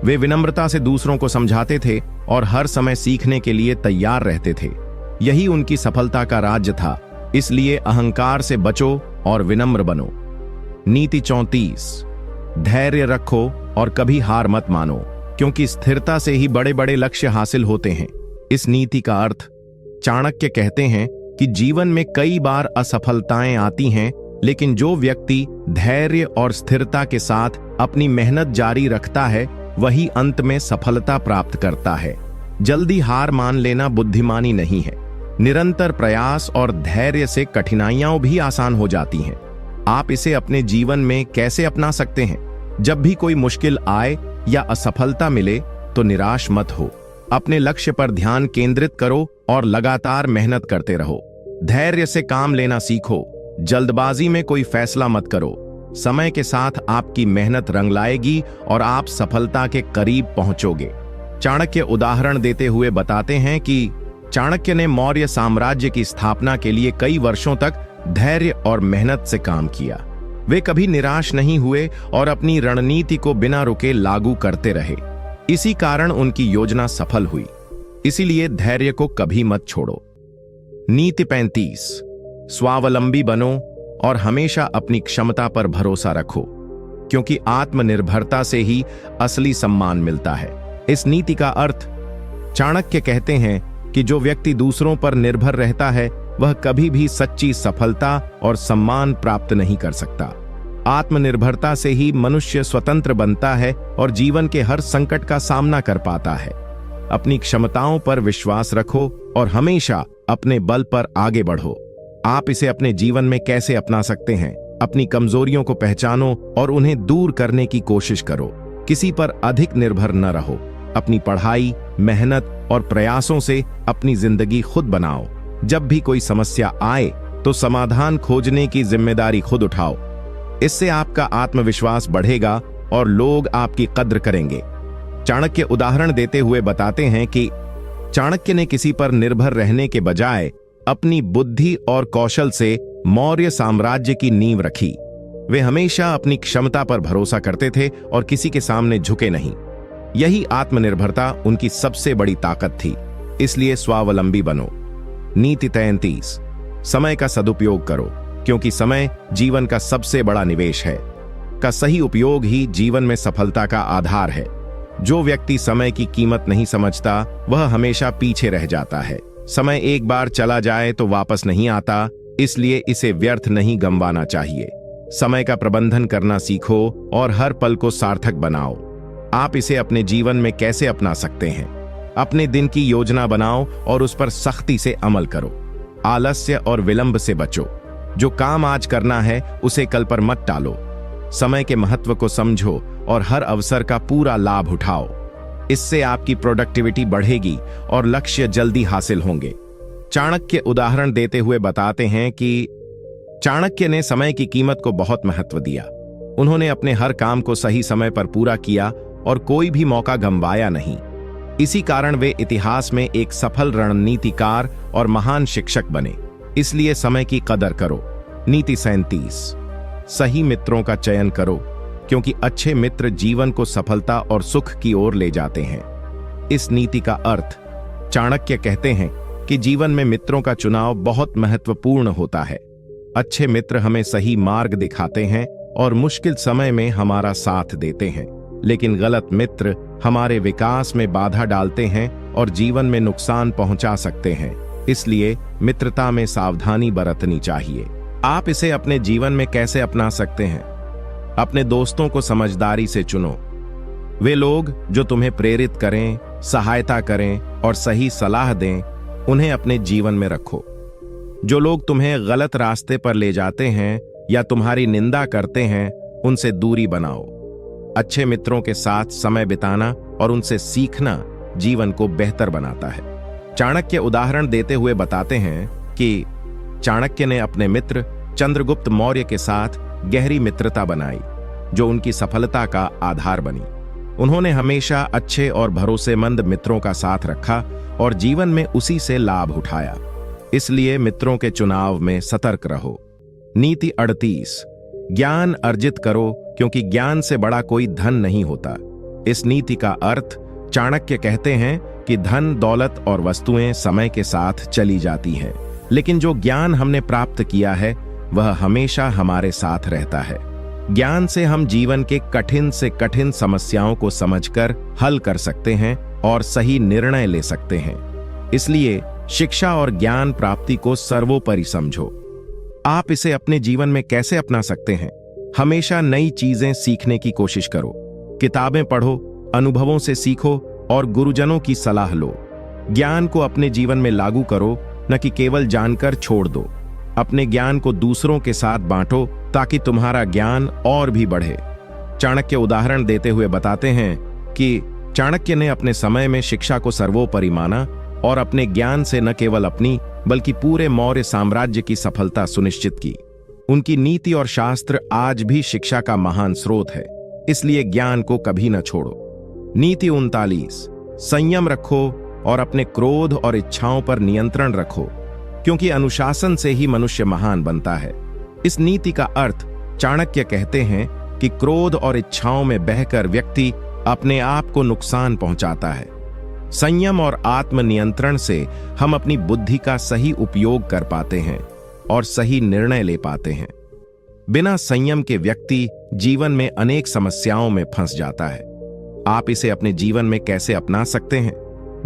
वे विनम्रता से दूसरों को समझाते थे और हर समय सीखने के लिए तैयार रहते थे। यही उनकी सफलता का राज था। इसलिए अहंकार से बचो और विनम्र बनो। नीति 34। धैर्य रखो और कभी हार मत मानो, क्योंकि स्थिरता से ही बड़े बड़े लक्ष्य हासिल होते हैं। इस नीति का अर्थ चाणक्य कहते हैं कि जीवन में कई बार असफलताएं आती हैं, लेकिन जो व्यक्ति धैर्य और स्थिरता के साथ अपनी मेहनत जारी रखता है, वही अंत में सफलता प्राप्त करता है। जल्दी हार मान लेना बुद्धिमानी नहीं है। निरंतर प्रयास और धैर्य से कठिनाइयां भी आसान हो जाती हैं। आप इसे अपने जीवन में कैसे अपना सकते हैं? जब भी कोई मुश्किल आए या असफलता मिले तो निराश मत हो। अपने लक्ष्य पर ध्यान केंद्रित करो और लगातार मेहनत करते रहो। धैर्य से काम लेना सीखो जल्दबाजी में कोई फैसला मत करो। समय के साथ आपकी मेहनत रंग लाएगी और आप सफलता के करीब पहुंचोगे। चाणक्य उदाहरण देते हुए बताते हैं कि चाणक्य ने मौर्य साम्राज्य की स्थापना के लिए कई वर्षों तक धैर्य और मेहनत से काम किया। वे कभी निराश नहीं हुए और अपनी रणनीति को बिना रुके लागू करते रहे। इसी कारण उनकी योजना सफल हुई। इसीलिए धैर्य को कभी मत छोड़ो। नीति 35, स्वावलंबी बनो और हमेशा अपनी क्षमता पर भरोसा रखो, क्योंकि आत्मनिर्भरता से ही असली सम्मान मिलता है। इस नीति का अर्थ, चाणक्य कहते हैं कि जो व्यक्ति दूसरों पर निर्भर रहता है वह कभी भी सच्ची सफलता और सम्मान प्राप्त नहीं कर सकता। आत्मनिर्भरता से ही मनुष्य स्वतंत्र बनता है और जीवन के हर संकट का सामना कर पाता है। अपनी क्षमताओं पर विश्वास रखो और हमेशा अपने बल पर आगे बढ़ो। आप इसे अपने जीवन में कैसे अपना सकते हैं? अपनी कमजोरियों को पहचानो और उन्हें दूर करने की कोशिश करो। किसी पर अधिक निर्भर न रहो। अपनी पढ़ाई, मेहनत और प्रयासों से अपनी जिंदगी खुद बनाओ। जब भी कोई समस्या आए तो समाधान खोजने की जिम्मेदारी खुद उठाओ। इससे आपका आत्मविश्वास बढ़ेगा और लोग आपकी कद्र करेंगे। चाणक्य उदाहरण देते हुए बताते हैं कि चाणक्य ने किसी पर निर्भर रहने के बजाय अपनी बुद्धि और कौशल से मौर्य साम्राज्य की नींव रखी। वे हमेशा अपनी क्षमता पर भरोसा करते थे और किसी के सामने झुके नहीं। यही आत्मनिर्भरता उनकी सबसे बड़ी ताकत थी। इसलिए स्वावलंबी बनो। नीति 33, समय का सदुपयोग करो, क्योंकि समय जीवन का सबसे बड़ा निवेश है। का सही उपयोग ही जीवन में सफलता का आधार है। जो व्यक्ति समय की कीमत नहीं समझता वह हमेशा पीछे रह जाता है। समय एक बार चला जाए तो वापस नहीं आता, इसलिए इसे व्यर्थ नहीं गंवाना चाहिए। समय का प्रबंधन करना सीखो और हर पल को सार्थक बनाओ। आप इसे अपने जीवन में कैसे अपना सकते हैं? अपने दिन की योजना बनाओ और उस पर सख्ती से अमल करो। आलस्य और विलंब से बचो। जो काम आज करना है उसे कल पर मत टालो। समय के महत्व को समझो और हर अवसर का पूरा लाभ उठाओ। इससे आपकी प्रोडक्टिविटी बढ़ेगी और लक्ष्य जल्दी हासिल होंगे। चाणक्य उदाहरण देते हुए बताते हैं कि चाणक्य ने समय की कीमत को बहुत महत्व दिया। उन्होंने अपने हर काम को सही समय पर पूरा किया और कोई भी मौका गंवाया नहीं। इसी कारण वे इतिहास में एक सफल रणनीतिकार और महान शिक्षक बने। इसलिए समय की कदर करो। नीति 37, सही मित्रों का चयन करो, क्योंकि अच्छे मित्र जीवन को सफलता और सुख की ओर ले जाते हैं। इस नीति का अर्थ, चाणक्य कहते हैं कि जीवन में मित्रों का चुनाव बहुत महत्वपूर्ण होता है। अच्छे मित्र हमें सही मार्ग दिखाते हैं और मुश्किल समय में हमारा साथ देते हैं, लेकिन गलत मित्र हमारे विकास में बाधा डालते हैं और जीवन में नुकसान पहुंचा सकते हैं। इसलिए मित्रता में सावधानी बरतनी चाहिए। आप इसे अपने जीवन में कैसे अपना सकते हैं? अपने दोस्तों को समझदारी से चुनो। वे लोग जो तुम्हें प्रेरित करें, सहायता करें और सही सलाह दें, उन्हें अपने जीवन में रखो। जो लोग तुम्हें गलत रास्ते पर ले जाते हैं या तुम्हारी निंदा करते हैं, उनसे दूरी बनाओ। अच्छे मित्रों के साथ समय बिताना और उनसे सीखना जीवन को बेहतर बनाता है। चाणक्य उदाहरण देते हुए बताते हैं कि चाणक्य ने अपने मित्र चंद्रगुप्त मौर्य के साथ गहरी मित्रता बनाई, जो उनकी सफलता का आधार बनी। उन्होंने हमेशा अच्छे और भरोसेमंद मित्रों का साथ रखा और जीवन में उसी से लाभ उठाया। इसलिए मित्रों के चुनाव में सतर्क रहो। नीति 38, ज्ञान अर्जित करो, क्योंकि ज्ञान से बड़ा कोई धन नहीं होता। इस नीति का अर्थ, चाणक्य कहते हैं कि धन, दौलत और वस्तुएं समय के साथ चली जाती हैं, लेकिन जो ज्ञान हमने प्राप्त किया है वह हमेशा हमारे साथ रहता है। ज्ञान से हम जीवन के कठिन से कठिन समस्याओं को समझकर हल कर सकते हैं और सही निर्णय ले सकते हैं। इसलिए शिक्षा और ज्ञान प्राप्ति को सर्वोपरि समझो। आप इसे अपने जीवन में कैसे अपना सकते हैं? हमेशा नई चीजें सीखने की कोशिश करो। किताबें पढ़ो, अनुभवों से सीखो और गुरुजनों की सलाह लो। ज्ञान को अपने जीवन में लागू करो, न कि केवल जानकर छोड़ दो। अपने ज्ञान को दूसरों के साथ बांटो ताकि तुम्हारा ज्ञान और भी बढ़े। चाणक्य उदाहरण देते हुए बताते हैं कि चाणक्य ने अपने समय में शिक्षा को सर्वोपरि माना और अपने ज्ञान से न केवल अपनी बल्कि पूरे मौर्य साम्राज्य की सफलता सुनिश्चित की। उनकी नीति और शास्त्र आज भी शिक्षा का महान स्रोत है, इसलिए ज्ञान को कभी न छोड़ो। नीति 39, संयम रखो और अपने क्रोध और इच्छाओं पर नियंत्रण रखो, क्योंकि अनुशासन से ही मनुष्य महान बनता है। इस नीति का अर्थ चाणक्य कहते हैं कि क्रोध और इच्छाओं में बहकर व्यक्ति अपने आप को नुकसान पहुंचाता है। संयम और आत्मनियंत्रण से हम अपनी बुद्धि का सही उपयोग कर पाते हैं और सही निर्णय ले पाते हैं। बिना संयम के व्यक्ति जीवन में अनेक समस्याओं में फंस जाता है। आप इसे अपने जीवन में कैसे अपना सकते हैं?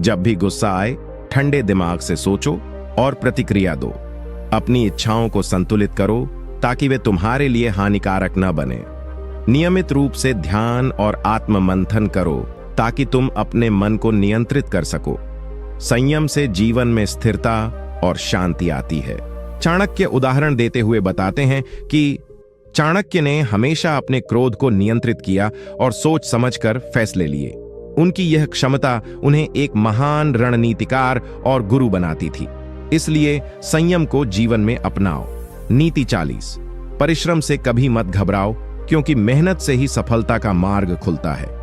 जब भी गुस्सा आए, ठंडे दिमाग से सोचो और प्रतिक्रिया दो। अपनी इच्छाओं को संतुलित करो ताकि वे तुम्हारे लिए हानिकारक न बने। नियमित रूप से ध्यान और आत्म मंथन करो ताकि तुम अपने मन को नियंत्रित कर सको। संयम से जीवन में स्थिरता और शांति आती है। चाणक्य उदाहरण देते हुए बताते हैं कि चाणक्य ने हमेशा अपने क्रोध को नियंत्रित किया और सोच समझकर फैसले लिए। उनकी यह क्षमता उन्हें एक महान रणनीतिकार और गुरु बनाती थी। इसलिए संयम को जीवन में अपनाओ। नीति 40, परिश्रम से कभी मत घबराओ, क्योंकि मेहनत से ही सफलता का मार्ग खुलता है।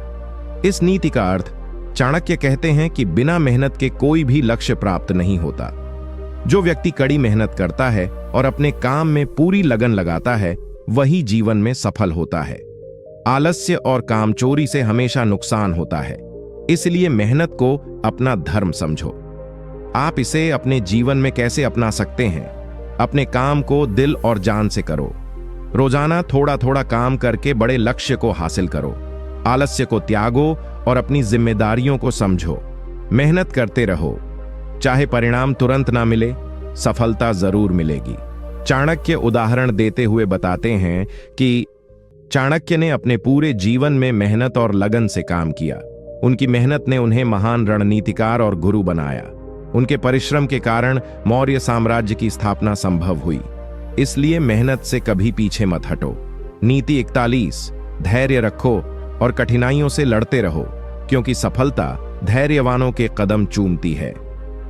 इस नीति का अर्थ चाणक्य कहते हैं कि बिना मेहनत के कोई भी लक्ष्य प्राप्त नहीं होता। जो व्यक्ति कड़ी मेहनत करता है और अपने काम में पूरी लगन लगाता है, वही जीवन में सफल होता है। आलस्य और कामचोरी से हमेशा नुकसान होता है, इसलिए मेहनत को अपना धर्म समझो। आप इसे अपने जीवन में कैसे अपना सकते हैं? अपने काम को दिल और जान से करो। रोजाना थोड़ा थोड़ा काम करके बड़े लक्ष्य को हासिल करो। आलस्य को त्यागो और अपनी जिम्मेदारियों को समझो। मेहनत करते रहो, चाहे परिणाम तुरंत ना मिले, सफलता जरूर मिलेगी। चाणक्य उदाहरण देते हुए बताते हैं कि चाणक्य ने अपने पूरे जीवन में मेहनत और लगन से काम किया। उनकी मेहनत ने उन्हें महान रणनीतिकार और गुरु बनाया। उनके परिश्रम के कारण मौर्य साम्राज्य की स्थापना संभव हुई। इसलिए मेहनत से कभी पीछे मत हटो। नीति 41, धैर्य रखो और कठिनाइयों से लड़ते रहो, क्योंकि सफलता धैर्यवानों के कदम चूमती है।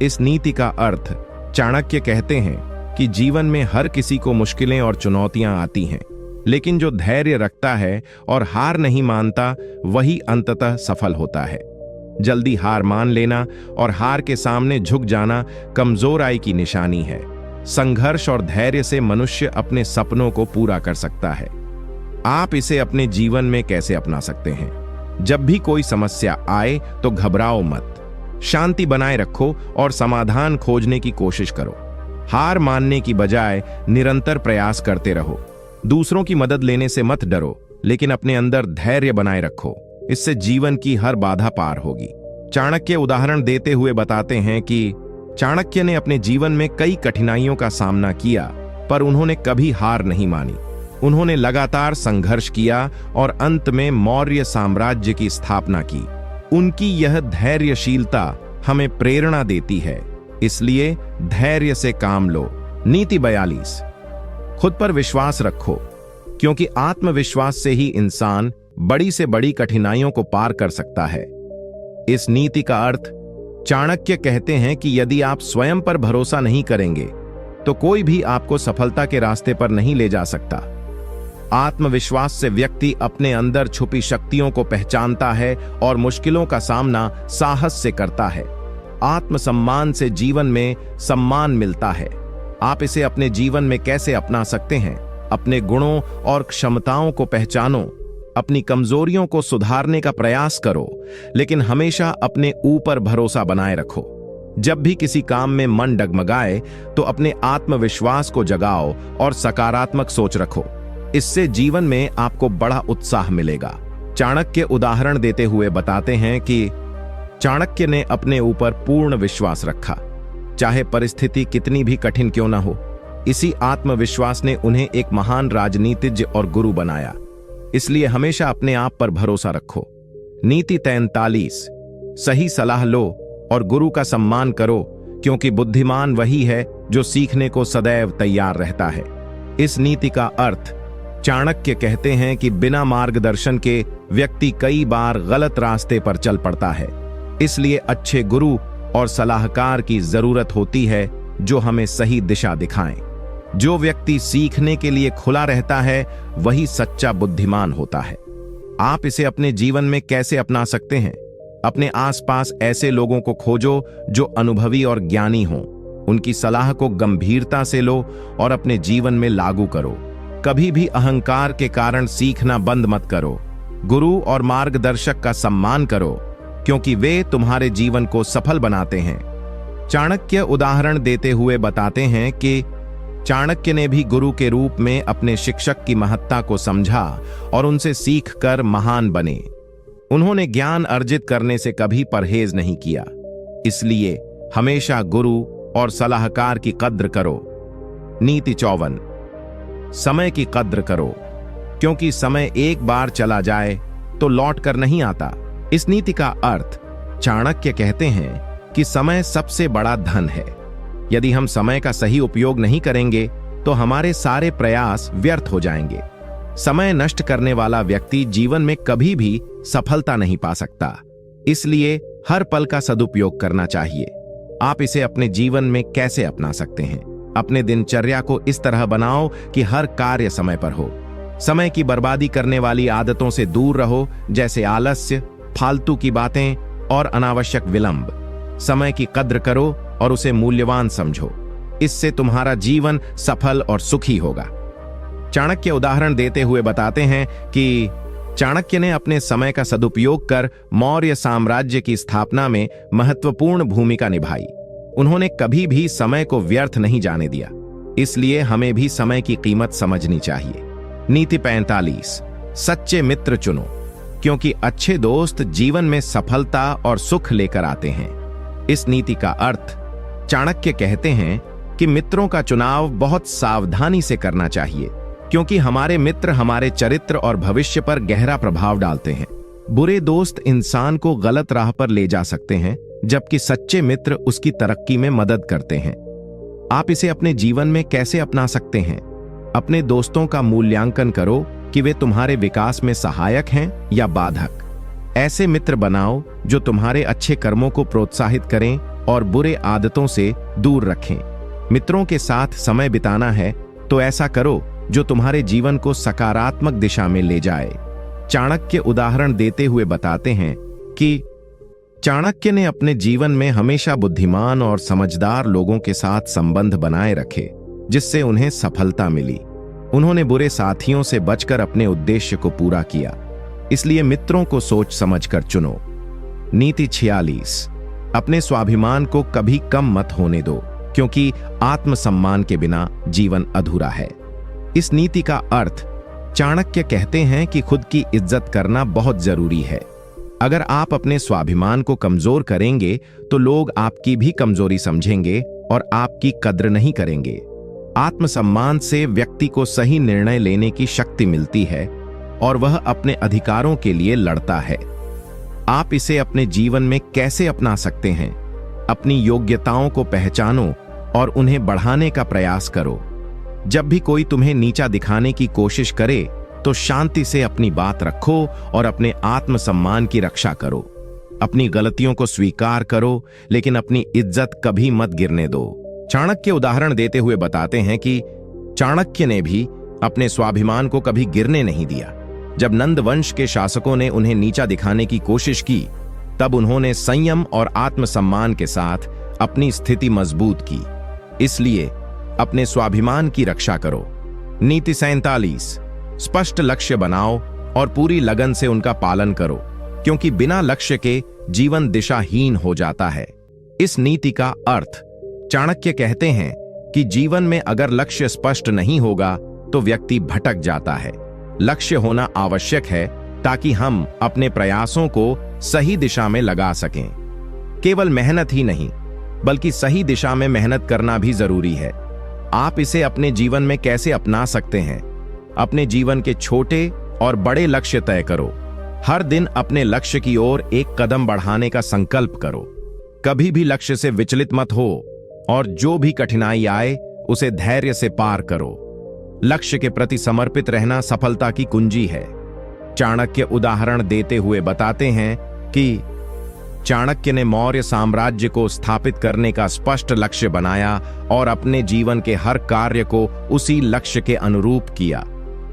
इस नीति का अर्थ चाणक्य कहते हैं कि जीवन में हर किसी को मुश्किलें और चुनौतियां आती हैं, लेकिन जो धैर्य रखता है और हार नहीं मानता, वही अंततः सफल होता है। जल्दी हार मान लेना और हार के सामने झुक जाना कमजोराई की निशानी है। संघर्ष और धैर्य से मनुष्य अपने सपनों को पूरा कर सकता है। आप इसे अपने जीवन में कैसे अपना सकते हैं? जब भी कोई समस्या आए तो घबराओ मत। शांति बनाए रखो और समाधान खोजने की कोशिश करो। हार मानने की बजाय निरंतर प्रयास करते रहो। दूसरों की मदद लेने से मत डरो, लेकिन अपने अंदर धैर्य बनाए रखो। इससे जीवन की हर बाधा पार होगी। चाणक्य उदाहरण देते हुए बताते हैं कि चाणक्य ने अपने जीवन में कई कठिनाइयों का सामना किया, पर उन्होंने कभी हार नहीं मानी। उन्होंने लगातार संघर्ष किया और अंत में मौर्य साम्राज्य की स्थापना की। उनकी यह धैर्यशीलता हमें प्रेरणा देती है, इसलिए धैर्य से काम लो। नीति 42, खुद पर विश्वास रखो, क्योंकि आत्मविश्वास से ही इंसान बड़ी से बड़ी कठिनाइयों को पार कर सकता है। इस नीति का अर्थ चाणक्य कहते हैं कि यदि आप स्वयं पर भरोसा नहीं करेंगे तो कोई भी आपको सफलता के रास्ते पर नहीं ले जा सकता। आत्मविश्वास से व्यक्ति अपने अंदर छुपी शक्तियों को पहचानता है और मुश्किलों का सामना साहस से करता है। आत्मसम्मान से जीवन में सम्मान मिलता है। आप इसे अपने जीवन में कैसे अपना सकते हैं? अपने गुणों और क्षमताओं को पहचानो। अपनी कमजोरियों को सुधारने का प्रयास करो, लेकिन हमेशा अपने ऊपर भरोसा बनाए रखो। जब भी किसी काम में मन डगमगाए तो अपने आत्मविश्वास को जगाओ और सकारात्मक सोच रखो। इससे जीवन में आपको बड़ा उत्साह मिलेगा। चाणक्य उदाहरण देते हुए बताते हैं कि चाणक्य ने अपने ऊपर पूर्ण विश्वास रखा, चाहे परिस्थिति कितनी भी कठिन क्यों न हो। इसी आत्मविश्वास ने उन्हें एक महान राजनीतिज्ञ और गुरु बनाया। इसलिए हमेशा अपने आप पर भरोसा रखो। नीति 43, सही सलाह लो और गुरु का सम्मान करो, क्योंकि बुद्धिमान वही है जो सीखने को सदैव तैयार रहता है। इस नीति का अर्थ चाणक्य कहते हैं कि बिना मार्गदर्शन के व्यक्ति कई बार गलत रास्ते पर चल पड़ता है। इसलिए अच्छे गुरु और सलाहकार की जरूरत होती है जो हमें सही दिशा दिखाएं। जो व्यक्ति सीखने के लिए खुला रहता है वही सच्चा बुद्धिमान होता है। आप इसे अपने जीवन में कैसे अपना सकते हैं? अपने आसपास ऐसे लोगों को खोजो जो अनुभवी और ज्ञानी हों। उनकी सलाह को गंभीरता से लो और अपने जीवन में लागू करो। कभी भी अहंकार के कारण सीखना बंद मत करो। गुरु और मार्गदर्शक का सम्मान करो, क्योंकि वे तुम्हारे जीवन को सफल बनाते हैं। चाणक्य उदाहरण देते हुए बताते हैं कि चाणक्य ने भी गुरु के रूप में अपने शिक्षक की महत्ता को समझा और उनसे सीखकर महान बने। उन्होंने ज्ञान अर्जित करने से कभी परहेज नहीं किया। इसलिए हमेशा गुरु और सलाहकार की कद्र करो। नीति 54, समय की कद्र करो, क्योंकि समय एक बार चला जाए तो लौट कर नहीं आता। इस नीति का अर्थ चाणक्य कहते हैं कि समय सबसे बड़ा धन है। यदि हम समय का सही उपयोग नहीं करेंगे तो हमारे सारे प्रयास व्यर्थ हो जाएंगे। समय नष्ट करने वाला व्यक्ति जीवन में कभी भी सफलता नहीं पा सकता। इसलिए हर पल का सदुपयोग करना चाहिए। आप इसे अपने जीवन में कैसे अपना सकते हैं? अपने दिनचर्या को इस तरह बनाओ कि हर कार्य समय पर हो। समय की बर्बादी करने वाली आदतों से दूर रहो, जैसे आलस्य, फालतू की बातें और अनावश्यक विलंब। समय की कद्र करो और उसे मूल्यवान समझो। इससे तुम्हारा जीवन सफल और सुखी होगा। चाणक्य उदाहरण देते हुए बताते हैं कि चाणक्य ने अपने समय का सदुपयोग कर मौर्य साम्राज्य की स्थापना में महत्वपूर्ण भूमिका निभाई। उन्होंने कभी भी समय को व्यर्थ नहीं जाने दिया। इसलिए हमें भी समय की कीमत समझनी चाहिए। नीति 45, सच्चे मित्र चुनो, क्योंकि अच्छे दोस्त जीवन में सफलता और सुख लेकर आते हैं। इस नीति का अर्थ चाणक्य कहते हैं कि मित्रों का चुनाव बहुत सावधानी से करना चाहिए, क्योंकि हमारे मित्र हमारे चरित्र और भविष्य पर गहरा प्रभाव डालते हैं। बुरे दोस्त इंसान को गलत राह पर ले जा सकते हैं, जबकि सच्चे मित्र उसकी तरक्की में मदद करते हैं। आप इसे अपने जीवन में कैसे अपना सकते हैं? अपने दोस्तों का मूल्यांकन करो कि वे तुम्हारे विकास में सहायक हैं या बाधक। ऐसे मित्र बनाओ जो तुम्हारे अच्छे कर्मों को प्रोत्साहित करें और बुरे आदतों से दूर रखें। मित्रों के साथ समय बिताना है तो ऐसा करो जो तुम्हारे जीवन को सकारात्मक दिशा में ले जाए। चाणक्य उदाहरण देते हुए बताते हैं कि चाणक्य ने अपने जीवन में हमेशा बुद्धिमान और समझदार लोगों के साथ संबंध बनाए रखे, जिससे उन्हें सफलता मिली। उन्होंने बुरे साथियों से बचकर अपने उद्देश्य को पूरा किया। इसलिए मित्रों को सोच समझकर चुनो। नीति 46, अपने स्वाभिमान को कभी कम मत होने दो, क्योंकि आत्मसम्मान के बिना जीवन अधूरा है। इस नीति का अर्थ चाणक्य कहते हैं कि खुद की इज्जत करना बहुत जरूरी है। अगर आप अपने स्वाभिमान को कमजोर करेंगे तो लोग आपकी भी कमजोरी समझेंगे और आपकी कद्र नहीं करेंगे। आत्मसम्मान से व्यक्ति को सही निर्णय लेने की शक्ति मिलती है और वह अपने अधिकारों के लिए लड़ता है। आप इसे अपने जीवन में कैसे अपना सकते हैं? अपनी योग्यताओं को पहचानो और उन्हें बढ़ाने का प्रयास करो। जब भी कोई तुम्हें नीचा दिखाने की कोशिश करे तो शांति से अपनी बात रखो और अपने आत्मसम्मान की रक्षा करो। अपनी गलतियों को स्वीकार करो, लेकिन अपनी इज्जत कभी मत गिरने दो। चाणक्य उदाहरण देते हुए बताते हैं कि चाणक्य ने भी अपने स्वाभिमान को कभी गिरने नहीं दिया। जब नंद वंश के शासकों ने उन्हें नीचा दिखाने की कोशिश की, तब उन्होंने संयम और आत्मसम्मान के साथ अपनी स्थिति मजबूत की। इसलिए अपने स्वाभिमान की रक्षा करो। नीति 47, स्पष्ट लक्ष्य बनाओ और पूरी लगन से उनका पालन करो, क्योंकि बिना लक्ष्य के जीवन दिशाहीन हो जाता है। इस नीति का अर्थ चाणक्य कहते हैं कि जीवन में अगर लक्ष्य स्पष्ट नहीं होगा तो व्यक्ति भटक जाता है। लक्ष्य होना आवश्यक है ताकि हम अपने प्रयासों को सही दिशा में लगा सकें। केवल मेहनत ही नहीं, बल्कि सही दिशा में मेहनत करना भी जरूरी है। आप इसे अपने जीवन में कैसे अपना सकते हैं? अपने जीवन के छोटे और बड़े लक्ष्य तय करो। हर दिन अपने लक्ष्य की ओर एक कदम बढ़ाने का संकल्प करो। कभी भी लक्ष्य से विचलित मत हो और जो भी कठिनाई आए उसे धैर्य से पार करो। लक्ष्य के प्रति समर्पित रहना सफलता की कुंजी है। चाणक्य उदाहरण देते हुए बताते हैं कि चाणक्य ने मौर्य साम्राज्य को स्थापित करने का स्पष्ट लक्ष्य बनाया और अपने जीवन के हर कार्य को उसी लक्ष्य के अनुरूप किया।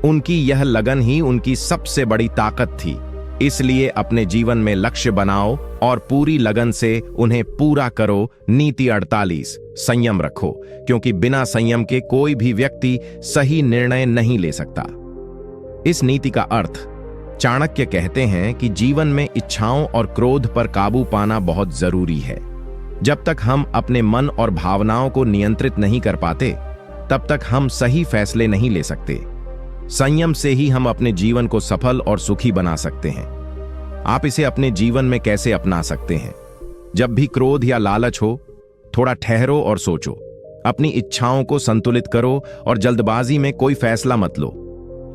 उनकी यह लगन ही उनकी सबसे बड़ी ताकत थी। इसलिए अपने जीवन में लक्ष्य बनाओ और पूरी लगन से उन्हें पूरा करो। नीति 48, संयम रखो, क्योंकि बिना संयम के कोई भी व्यक्ति सही निर्णय नहीं ले सकता। इस नीति का अर्थ, चाणक्य कहते हैं कि जीवन में इच्छाओं और क्रोध पर काबू पाना बहुत जरूरी है। जब तक हम अपने मन और भावनाओं को नियंत्रित नहीं कर पाते, तब तक हम सही फैसले नहीं ले सकते। संयम से ही हम अपने जीवन को सफल और सुखी बना सकते हैं। आप इसे अपने जीवन में कैसे अपना सकते हैं? जब भी क्रोध या लालच हो, थोड़ा ठहरो और सोचो। अपनी इच्छाओं को संतुलित करो और जल्दबाजी में कोई फैसला मत लो।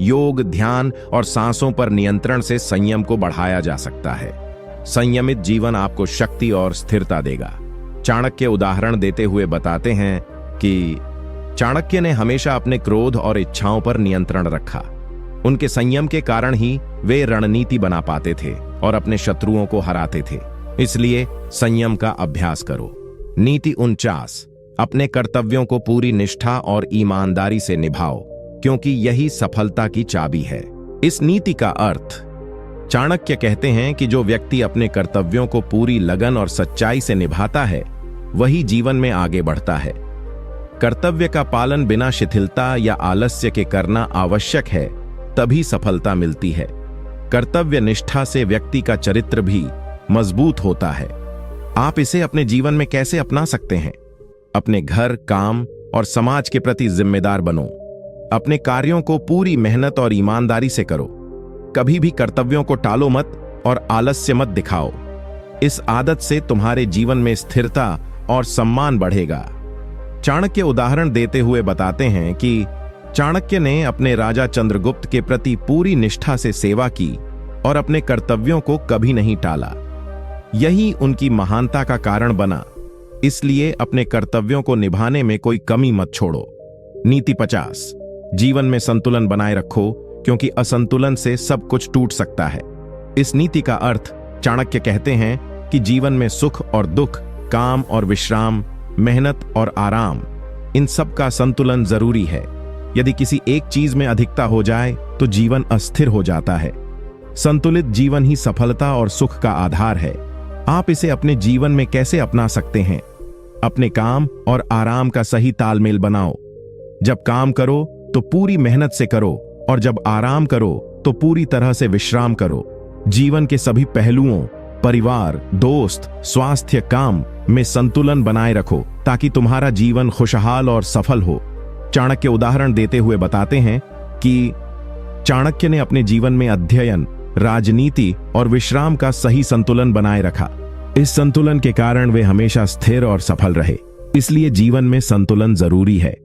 योग, ध्यान और सांसों पर नियंत्रण से संयम को बढ़ाया जा सकता है। संयमित जीवन आपको शक्ति और स्थिरता देगा। चाणक्य उदाहरण देते हुए बताते हैं कि चाणक्य ने हमेशा अपने क्रोध और इच्छाओं पर नियंत्रण रखा। उनके संयम के कारण ही वे रणनीति बना पाते थे और अपने शत्रुओं को हराते थे। इसलिए संयम का अभ्यास करो। नीति 49, अपने कर्तव्यों को पूरी निष्ठा और ईमानदारी से निभाओ, क्योंकि यही सफलता की चाबी है। इस नीति का अर्थ, चाणक्य कहते हैं कि जो व्यक्ति अपने कर्तव्यों को पूरी लगन और सच्चाई से निभाता है, वही जीवन में आगे बढ़ता है। कर्तव्य का पालन बिना शिथिलता या आलस्य के करना आवश्यक है, तभी सफलता मिलती है। कर्तव्य निष्ठा से व्यक्ति का चरित्र भी मजबूत होता है। आप इसे अपने जीवन में कैसे अपना सकते हैं? अपने घर, काम और समाज के प्रति जिम्मेदार बनो। अपने कार्यों को पूरी मेहनत और ईमानदारी से करो। कभी भी कर्तव्यों को टालो मत और आलस्य मत दिखाओ। इस आदत से तुम्हारे जीवन में स्थिरता और सम्मान बढ़ेगा। चाणक्य उदाहरण देते हुए बताते हैं कि चाणक्य ने अपने राजा चंद्रगुप्त के प्रति पूरी निष्ठा से सेवा की और अपने कर्तव्यों को कभी नहीं टाला। यही उनकी महानता का कारण बना। इसलिए अपने कर्तव्यों को निभाने में कोई कमी मत छोड़ो। नीति 50, जीवन में संतुलन बनाए रखो, क्योंकि असंतुलन से सब कुछ टूट सकता है। इस नीति का अर्थ, चाणक्य कहते हैं कि जीवन में सुख और दुख, काम और विश्राम, मेहनत और आराम, इन सब का संतुलन जरूरी है। यदि किसी एक चीज में अधिकता हो जाए तो जीवन अस्थिर हो जाता है। संतुलित जीवन ही सफलता और सुख का आधार है। आप इसे अपने जीवन में कैसे अपना सकते हैं? अपने काम और आराम का सही तालमेल बनाओ। जब काम करो तो पूरी मेहनत से करो और जब आराम करो तो पूरी तरह से विश्राम करो। जीवन के सभी पहलुओं, परिवार, दोस्त, स्वास्थ्य, काम में संतुलन बनाए रखो, ताकि तुम्हारा जीवन खुशहाल और सफल हो। चाणक्य उदाहरण देते हुए बताते हैं कि चाणक्य ने अपने जीवन में अध्ययन, राजनीति और विश्राम का सही संतुलन बनाए रखा। इस संतुलन के कारण वे हमेशा स्थिर और सफल रहे। इसलिए जीवन में संतुलन जरूरी है।